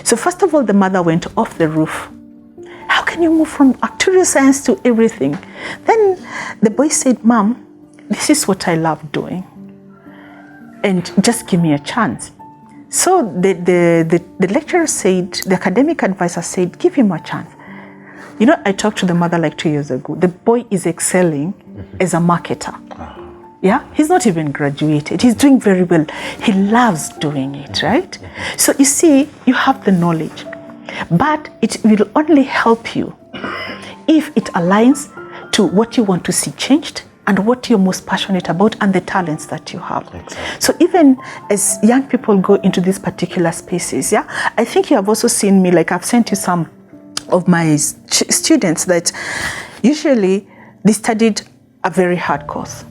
So first of all, the mother went off the roof. How can you move from actuarial science to everything? Then the boy said, Mom, this is what I love doing. And just give me a chance. So the lecturer said, the academic advisor said, give him a chance. You know, I talked to the mother like 2 years ago. The boy is excelling as a marketer. Yeah, he's not even graduated. He's doing very well. He loves doing it, right? So you see, you have the knowledge, but it will only help you if it aligns to what you want to see changed and what you're most passionate about and the talents that you have. Exactly. So even as young people go into these particular spaces, yeah, I think you have also seen me, like I've sent you some of my students that usually they studied a very hard course.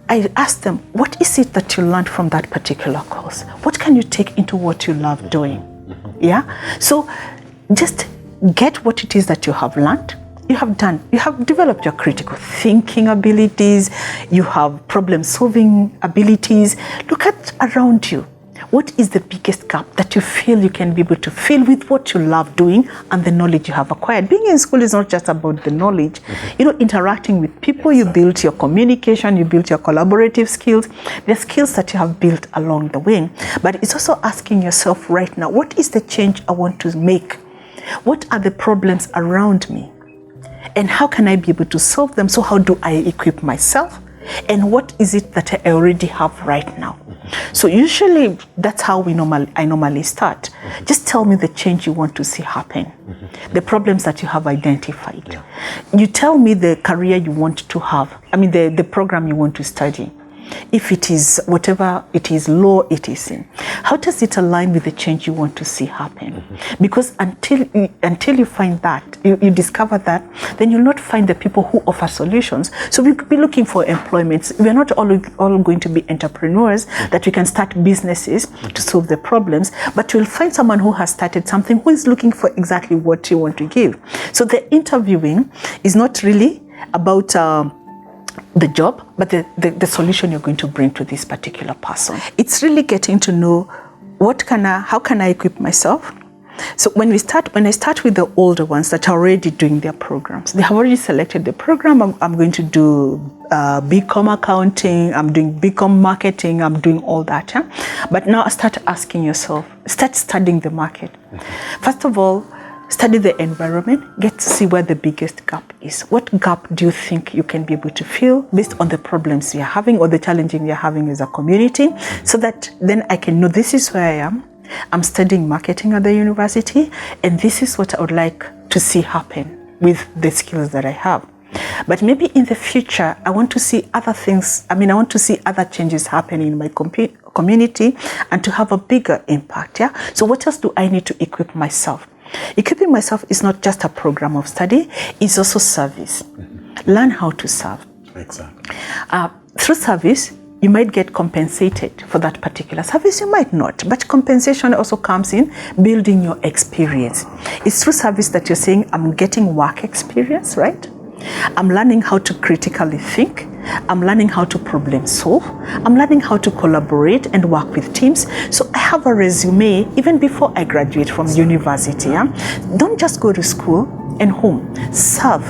I asked them, what is it that you learned from that particular course? What can you take into what you love doing? Yeah? So just get what it is that you have learned. You have developed your critical thinking abilities. You have problem solving abilities. Look at around you. What is the biggest gap that you feel you can be able to fill with what you love doing and the knowledge you have acquired? Being in school is not just about the knowledge. You know, interacting with people, you build your communication, you build your collaborative skills. There are skills that you have built along the way. But it's also asking yourself right now, what is the change I want to make? What are the problems around me? And how can I be able to solve them? So how do I equip myself? And what is it that I already have right now? So usually that's how I normally start. Just tell me the change you want to see happen, the problems that you have identified. Yeah. You tell me the career you want to have, the program you want to study. If it is whatever it is, law it is in, how does it align with the change you want to see happen? Because until you find that, you discover that, then you'll not find the people who offer solutions. So we could be looking for employments. We're not all going to be entrepreneurs that we can start businesses to solve the problems, but you'll find someone who has started something who is looking for exactly what you want to give. So the interviewing is not really about the job, but the solution you're going to bring to this particular person. It's really getting to know how can I equip myself? So when I start with the older ones that are already doing their programs, they have already selected the program. I'm going to do BCom accounting, I'm doing BCom marketing, I'm doing all that. Yeah? But now start asking yourself, start studying the market. First of all, study the environment, get to see where the biggest gap is. What gap do you think you can be able to fill based on the problems you're having or the challenges you're having as a community, so that then I can know this is where I am. I'm studying marketing at the university, and this is what I would like to see happen with the skills that I have. But maybe in the future, I want to see other things. I want to see other changes happening in my community and to have a bigger impact. Yeah. So what else do I need to equip myself? Equipping myself is not just a program of study, it's also service. Learn how to serve. Exactly. Through service, you might get compensated for that particular service, you might not, but compensation also comes in building your experience. It's through service that you're saying, I'm getting work experience, right? I'm learning how to critically think. I'm learning how to problem solve. I'm learning how to collaborate and work with teams. So I have a resume even before I graduate from university. Yeah? Don't just go to school and home. Serve.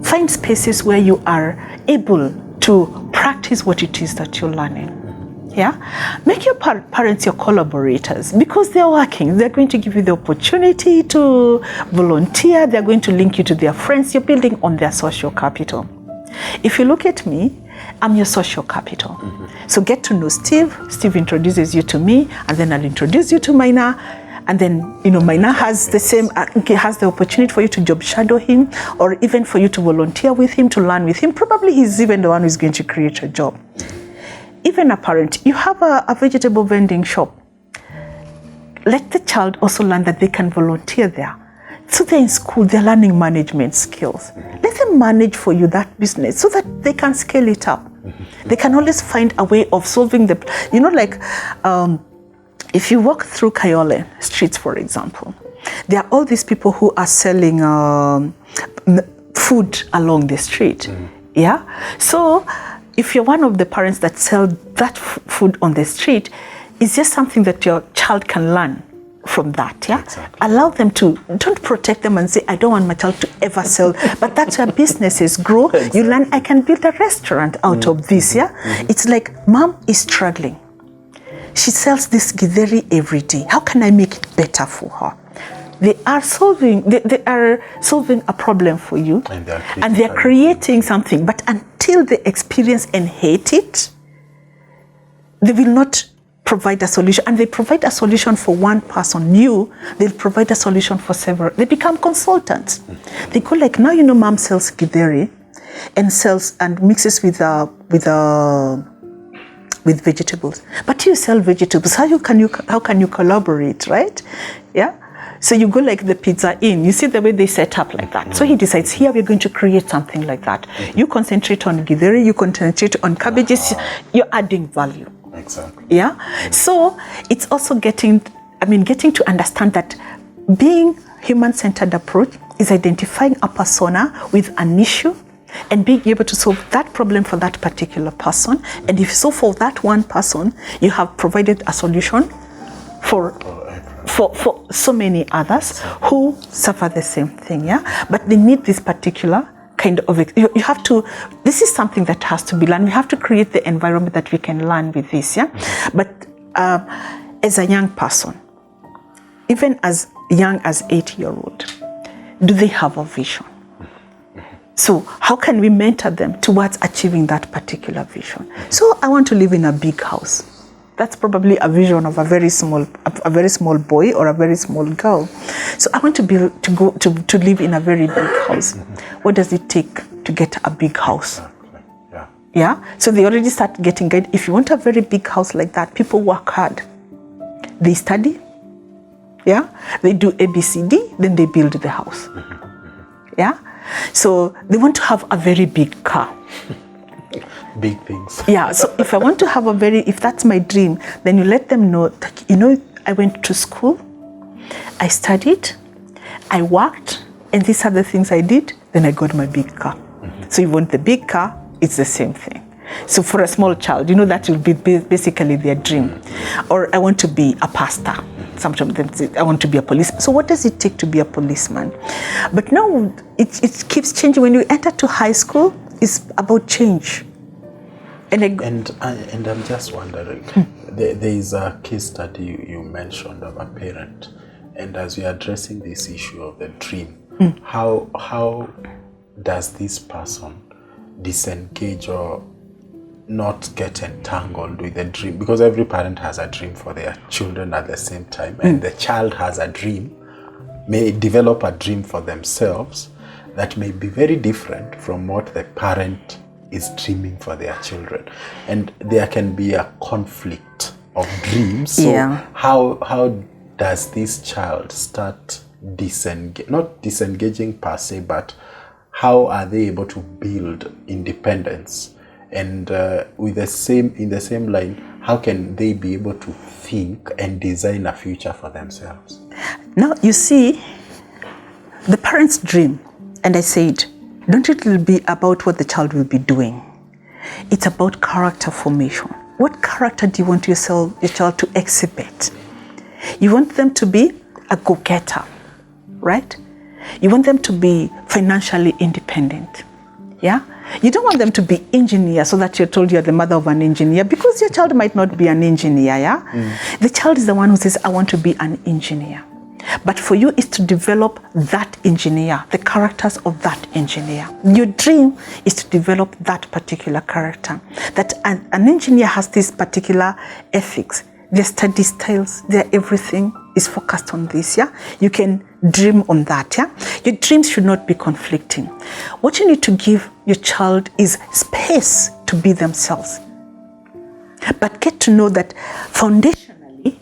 Find spaces where you are able to practice what it is that you're learning. Yeah? Make your parents your collaborators because they're working. They're going to give you the opportunity to volunteer. They're going to link you to their friends. You're building on their social capital. If you look at me, I'm your social capital. So get to know Steve. Steve introduces you to me, and then I'll introduce you to Maina. And then, Maina has has the opportunity for you to job shadow him, or even for you to volunteer with him, to learn with him. Probably he's even the one who's going to create a job. Even a parent, you have a vegetable vending shop. Let the child also learn that they can volunteer there. So they're in school, they're learning management skills. Let them manage for you that business so that they can scale it up. They can always find a way of solving if you walk through Kayole streets, for example, there are all these people who are selling food along the street. Yeah? So if you're one of the parents that sell that food on the street, it's just something that your child can learn from that. Yeah? Exactly. Allow them to, don't protect them and say, I don't want my child to ever sell, but that's where businesses grow. Exactly. You learn, I can build a restaurant out of this. Yeah? It's like, mom is struggling. She sells this githeri every day. How can I make it better for her? They are solving a problem for you, and they're creating something. But until they experience and hate it, they will not provide a solution. And they provide a solution for one person, they'll provide a solution for several. They become consultants. They go like, now mom sells githeri and sells and mixes with vegetables. But you sell vegetables. How can you collaborate, right? Yeah. So you go like the Pizza Inn. You see the way they set up like that. So he decides, here we're going to create something like that. You concentrate on githeri, you concentrate on cabbages, you're adding value. Exactly. Yeah. So it's also getting to understand that being human-centered approach is identifying a persona with an issue and being able to solve that problem for that particular person. And if so, for that one person, you have provided a solution for so many others who suffer the same thing. Yeah, but they need this particular kind of, you have to, this is something that has to be learned. We have to create the environment that we can learn with this. Yeah, but as a young person, even as young as 8-year-old, do they have a vision? So how can we mentor them towards achieving that particular vision? So I want to live in a big house. That's probably a vision of a very small boy or a very small girl. So I want to live in a very big house. What does it take to get a big house? Yeah. So they already start getting guide. If you want a very big house like that, people work hard. They study. Yeah. They do ABCD, then they build the house. Yeah. So they want to have a very big car. Big things. Yeah, so if I want to have if that's my dream, then you let them know that, I went to school, I studied, I worked, and these are the things I did, then I got my big car. So you want the big car, it's the same thing. So for a small child, that will be basically their dream. Or I want to be a pastor. Sometimes I want to be a policeman. So what does it take to be a policeman? But now it keeps changing. When you enter to high school, it's about change. And I'm just wondering, there is a case study you mentioned of a parent, and as we are addressing this issue of the dream, how does this person disengage or not get entangled with a dream? Because every parent has a dream for their children at the same time, and the child has a dream, may develop a dream for themselves that may be very different from what the parent is dreaming for their children, and there can be a conflict of dreams. So how does this child start not disengaging per se, but how are they able to build independence? And in the same line, how can they be able to think and design a future for themselves? Now, you see, the parents dream, and I said, don't it be about what the child will be doing? It's about character formation. What character do you want your child to exhibit? You want them to be a go-getter, right? You want them to be financially independent, yeah? You don't want them to be engineer so that you're told you're the mother of an engineer, because your child might not be an engineer, yeah? The child is the one who says, I want to be an engineer. But for you is to develop that engineer, the characters of that engineer. Your dream is to develop that particular character. That an engineer has this particular ethics, their study styles, their everything is focused on this, yeah? You can dream on that, yeah? Your dreams should not be conflicting. What you need to give your child is space to be themselves. But get to know that foundationally,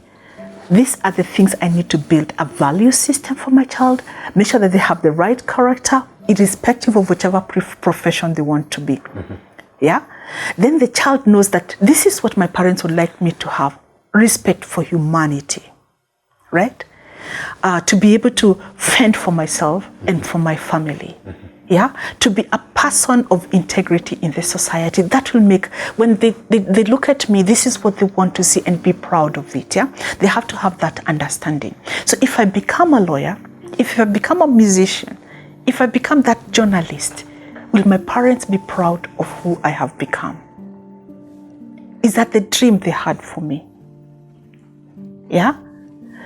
these are the things I need to build a value system for my child, make sure that they have the right character, irrespective of whichever profession they want to be, yeah? Then the child knows that this is what my parents would like me to have. Respect for humanity, right? To be able to fend for myself and for my family, yeah? To be a person of integrity in the society. That will make, when they look at me, this is what they want to see and be proud of it, yeah? They have to have that understanding. So if I become a lawyer, if I become a musician, if I become that journalist, will my parents be proud of who I have become? Is that the dream they had for me? Yeah?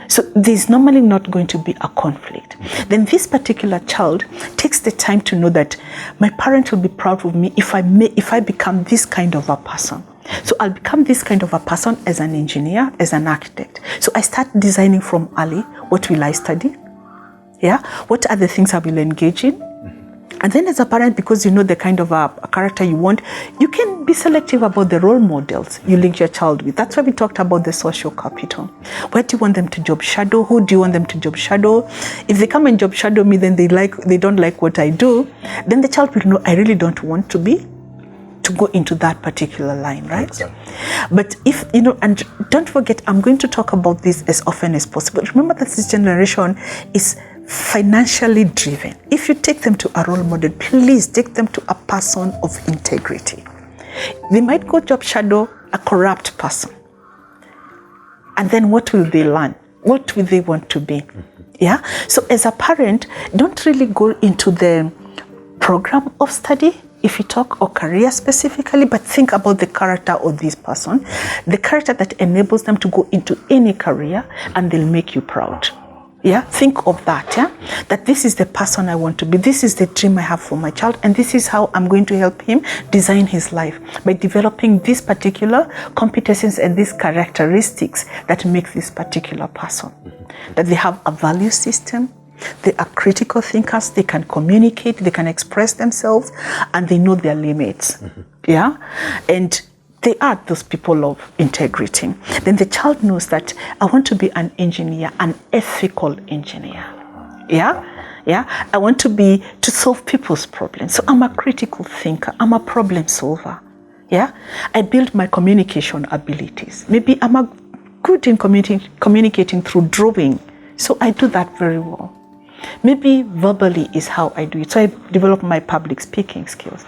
So there's normally not going to be a conflict. Then this particular child takes the time to know that my parent will be proud of me if I become this kind of a person. So I'll become this kind of a person as an engineer, as an architect. So I start designing from early. What will I study? Yeah? What are the things I will engage in? And then as a parent, because you know the kind of a character you want, you can be selective about the role models you link your child with. That's why we talked about the social capital. Where do you want them to job shadow? Who do you want them to job shadow? If they come and job shadow me, then they don't like what I do, then the child will know I really don't want to go into that particular line, right? Exactly. But if, you know, and don't forget, I'm going to talk about this as often as possible. Remember that this generation is financially driven. If you take them to a role model, please take them to a person of integrity. They might go job shadow a corrupt person. And then what will they learn? What will they want to be? Yeah? So as a parent, don't really go into the program of study, if you talk, or career specifically, but think about the character of this person, the character that enables them to go into any career, and they'll make you proud. Yeah, think of that, yeah? That this is the person I want to be. This is the dream I have for my child, and this is how I'm going to help him design his life by developing these particular competencies and these characteristics that make this particular person. That they have a value system, they are critical thinkers, they can communicate, they can express themselves, and they know their limits. Yeah? And they are those people of integrity. Then the child knows that I want to be an engineer, an ethical engineer. Yeah? Yeah? I want to solve people's problems. So I'm a critical thinker. I'm a problem solver. Yeah? I build my communication abilities. Maybe I'm good in communicating through drawing. So I do that very well. Maybe verbally is how I do it. So I develop my public speaking skills.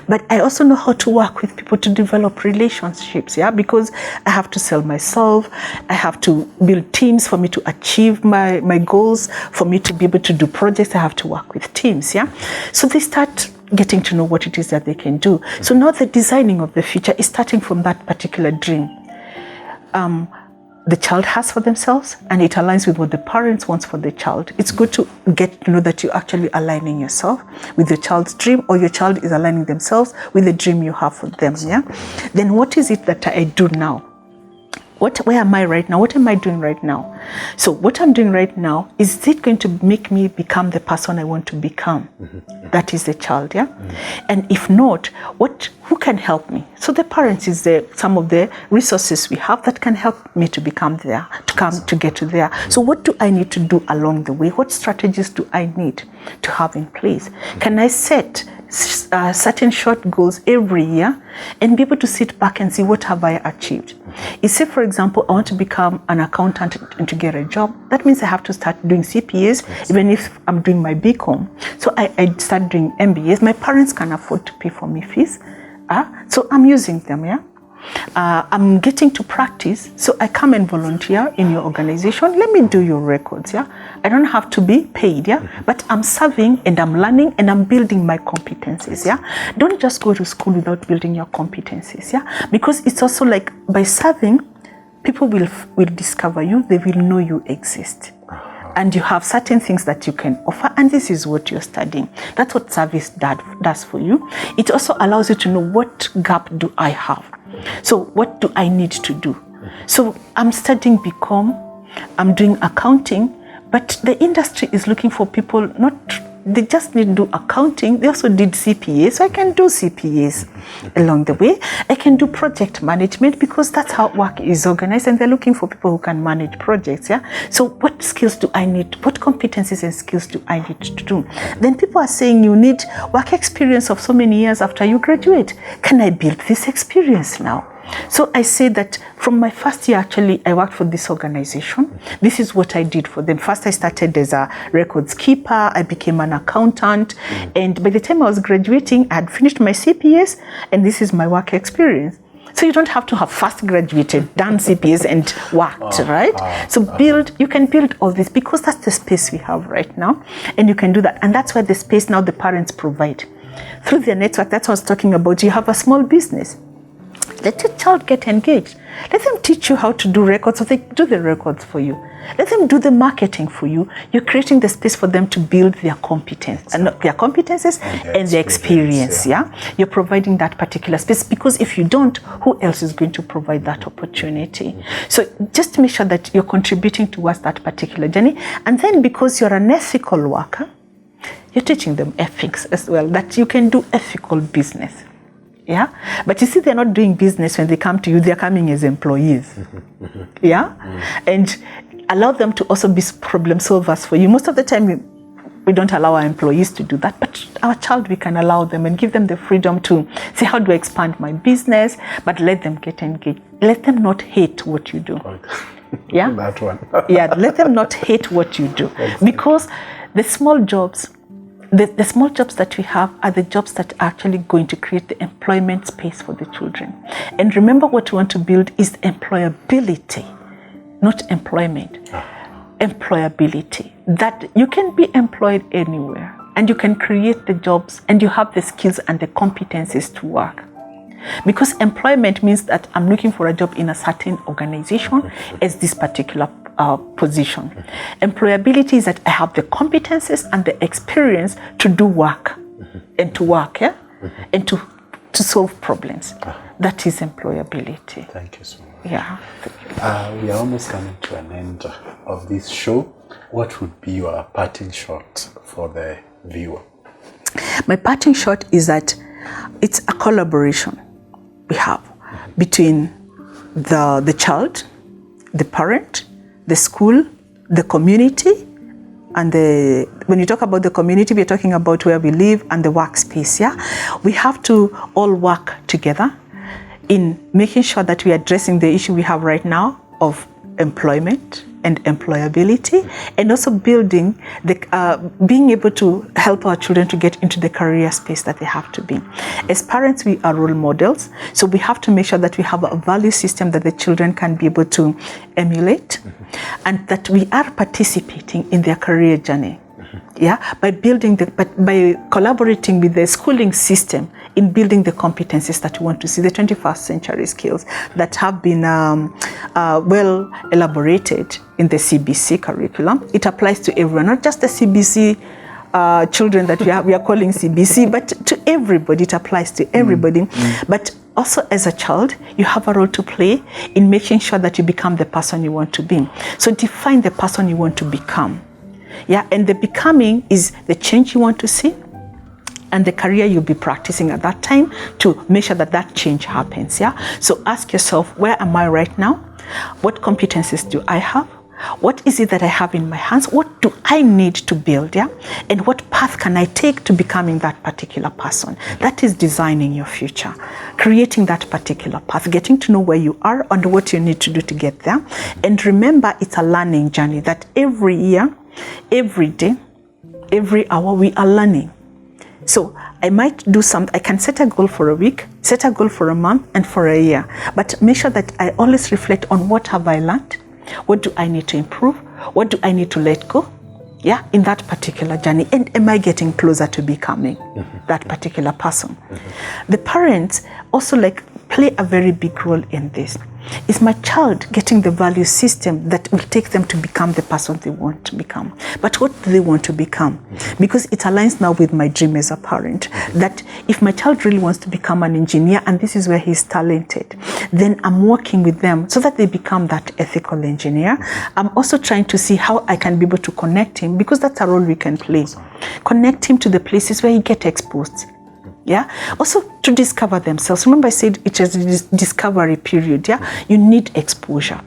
But I also know how to work with people to develop relationships, yeah? Because I have to sell myself. I have to build teams for me to achieve my goals, for me to be able to do projects. I have to work with teams, yeah? So they start getting to know what it is that they can do. So now the designing of the future is starting from that particular dream. The child has for themselves, and it aligns with what the parents want for the child. It's good to get to know that you're actually aligning yourself with your child's dream, or your child is aligning themselves with the dream you have for them. Yeah. Then what is it that I do now? Where am I right now? What am I doing right now? So what I'm doing right now, is it going to make me become the person I want to become? That is the child, yeah? And if not, who can help me? So the parents is some of the resources we have that can help me to become there, to get to there. So what do I need to do along the way? What strategies do I need to have in place? Can I set certain short goals every year and be able to sit back and see what have I achieved? Say, for example, I want to become an accountant and to get a job. That means I have to start doing CPAs, even if I'm doing my BCom. So I start doing MBAs. My parents can afford to pay for me fees. So I'm using them, yeah? I'm getting to practice, so I come and volunteer in your organization. Let me do your records, yeah? I don't have to be paid, yeah? But I'm serving and I'm learning and I'm building my competencies, yeah? Don't just go to school without building your competencies, yeah? Because it's also like by serving, people will discover you, they will know you exist. And you have certain things that you can offer, and this is what you're studying. That's what service does for you. It also allows you to know what gap do I have. So what do I need to do? So I'm studying BCom, I'm doing accounting, but the industry is looking for people, they just need to do accounting. They also did CPA, so I can do CPAs along the way. I can do project management because that's how work is organized, and they're looking for people who can manage projects, yeah? So what skills do I need? What competencies and skills do I need to do? Then people are saying you need work experience of so many years after you graduate. Can I build this experience now? So I say that from my first year, actually, I worked for this organization. This is what I did for them. First, I started as a records keeper. I became an accountant. And by the time I was graduating, I had finished my CPS, and this is my work experience. So you don't have to have first graduated, done CPS and worked, right? So you can build all this because that's the space we have right now. And you can do that. And that's why the space now the parents provide. Through their network, that's what I was talking about. You have a small business. Let your child get engaged. Let them teach you how to do records, so they do the records for you. Let them do the marketing for you. You're creating the space for them to build their competence, their competences and their experience. Yeah, you're providing that particular space because if you don't, who else is going to provide that opportunity? So just make sure that you're contributing towards that particular journey. And then because you're an ethical worker, you're teaching them ethics as well, that you can do ethical business. Yeah, but you see, they're not doing business when they come to you, they're coming as employees. Yeah, and allow them to also be problem solvers for you. Most of the time, we don't allow our employees to do that, but our child, we can allow them and give them the freedom to say, how do I expand my business? But let them get engaged. Let them not hate what you do. Yeah, that one. Yeah, let them not hate what you do, because the small jobs. The small jobs that we have are the jobs that are actually going to create the employment space for the children. And remember, what we want to build is employability, not employment. Employability. That you can be employed anywhere and you can create the jobs and you have the skills and the competencies to work. Because employment means that I'm looking for a job in a certain organization as this particular position. Employability is that I have the competences and the experience to do work and to work, yeah? And to solve problems. That is employability. Thank you so much. Yeah. We are almost coming to an end of this show. What would be your parting shot for the viewer? My parting shot is that it's a collaboration we have between the child, the parent, the school, the community, and when you talk about the community, we're talking about where we live and the workspace, yeah? We have to all work together in making sure that we're addressing the issue we have right now of employment and employability, and also building being able to help our children to get into the career space that they have to be. As parents, we are role models, so we have to make sure that we have a value system that the children can be able to emulate, and that we are participating in their career journey. Yeah, by collaborating with the schooling system in building the competencies that we want to see, the 21st century skills that have been well elaborated in the CBC curriculum. It applies to everyone, not just the CBC children that we are calling CBC, but to everybody. It applies to everybody. But also as a child, you have a role to play in making sure that you become the person you want to be. So define the person you want to become. Yeah, and the becoming is the change you want to see and the career you'll be practicing at that time to make sure that that change happens. Yeah. So ask yourself, where am I right now? What competencies do I have? What is it that I have in my hands? What do I need to build? Yeah. And what path can I take to becoming that particular person? That is designing your future, creating that particular path, getting to know where you are and what you need to do to get there. And remember, it's a learning journey that every year, every day, every hour, we are learning. So I might do I can set a goal for a week, set a goal for a month and for a year, but make sure that I always reflect on what have I learned, what do I need to improve, what do I need to let go, yeah, in that particular journey, and am I getting closer to becoming that particular person? The parents also play a very big role in this. Is my child getting the value system that will take them to become the person they want to become? But what do they want to become? Because it aligns now with my dream as a parent, that if my child really wants to become an engineer and this is where he's talented, then I'm working with them so that they become that ethical engineer. I'm also trying to see how I can be able to connect him, because that's a role we can play. Connect him to the places where he gets exposed. Yeah. Also to discover themselves. Remember I said it is a discovery period. Yeah. You need exposure.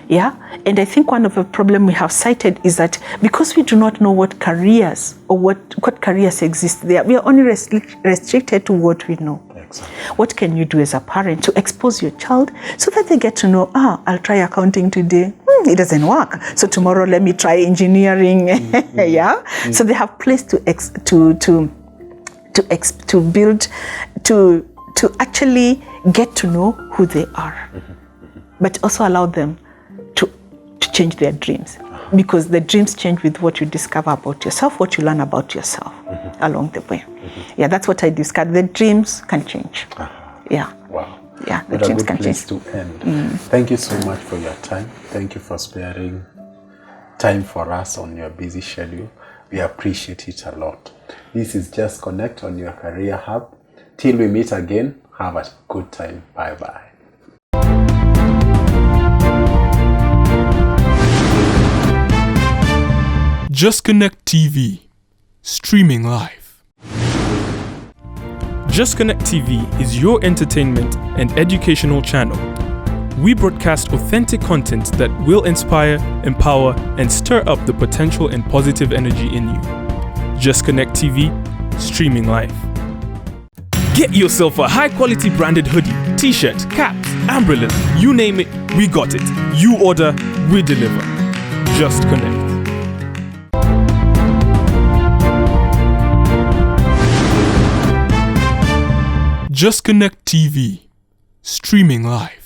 Yeah. And I think one of the problems we have cited is that because we do not know what careers or what careers exist there, we are only restricted to what we know. Exactly. What can you do as a parent to expose your child so that they get to know, I'll try accounting today. It doesn't work. So tomorrow let me try engineering. Yeah. So they have place to build, to actually get to know who they are, but also allow them to change their dreams, because the dreams change with what you discover about yourself, what you learn about yourself along the way. Yeah, that's what I discovered. The dreams can change. Yeah. Wow. Yeah, the dreams can change. To end. Thank you so much for your time. Thank you for sparing time for us on your busy schedule. We appreciate it a lot. This is Just Connect on your Career Hub. Till we meet again, have a good time. Bye-bye. Just Connect TV, streaming live. Just Connect TV is your entertainment and educational channel. We broadcast authentic content that will inspire, empower, and stir up the potential and positive energy in you. Just Connect TV, streaming live. Get yourself a high-quality branded hoodie, t-shirt, caps, umbrellas, you name it, we got it. You order, we deliver. Just Connect. Just Connect TV, streaming live.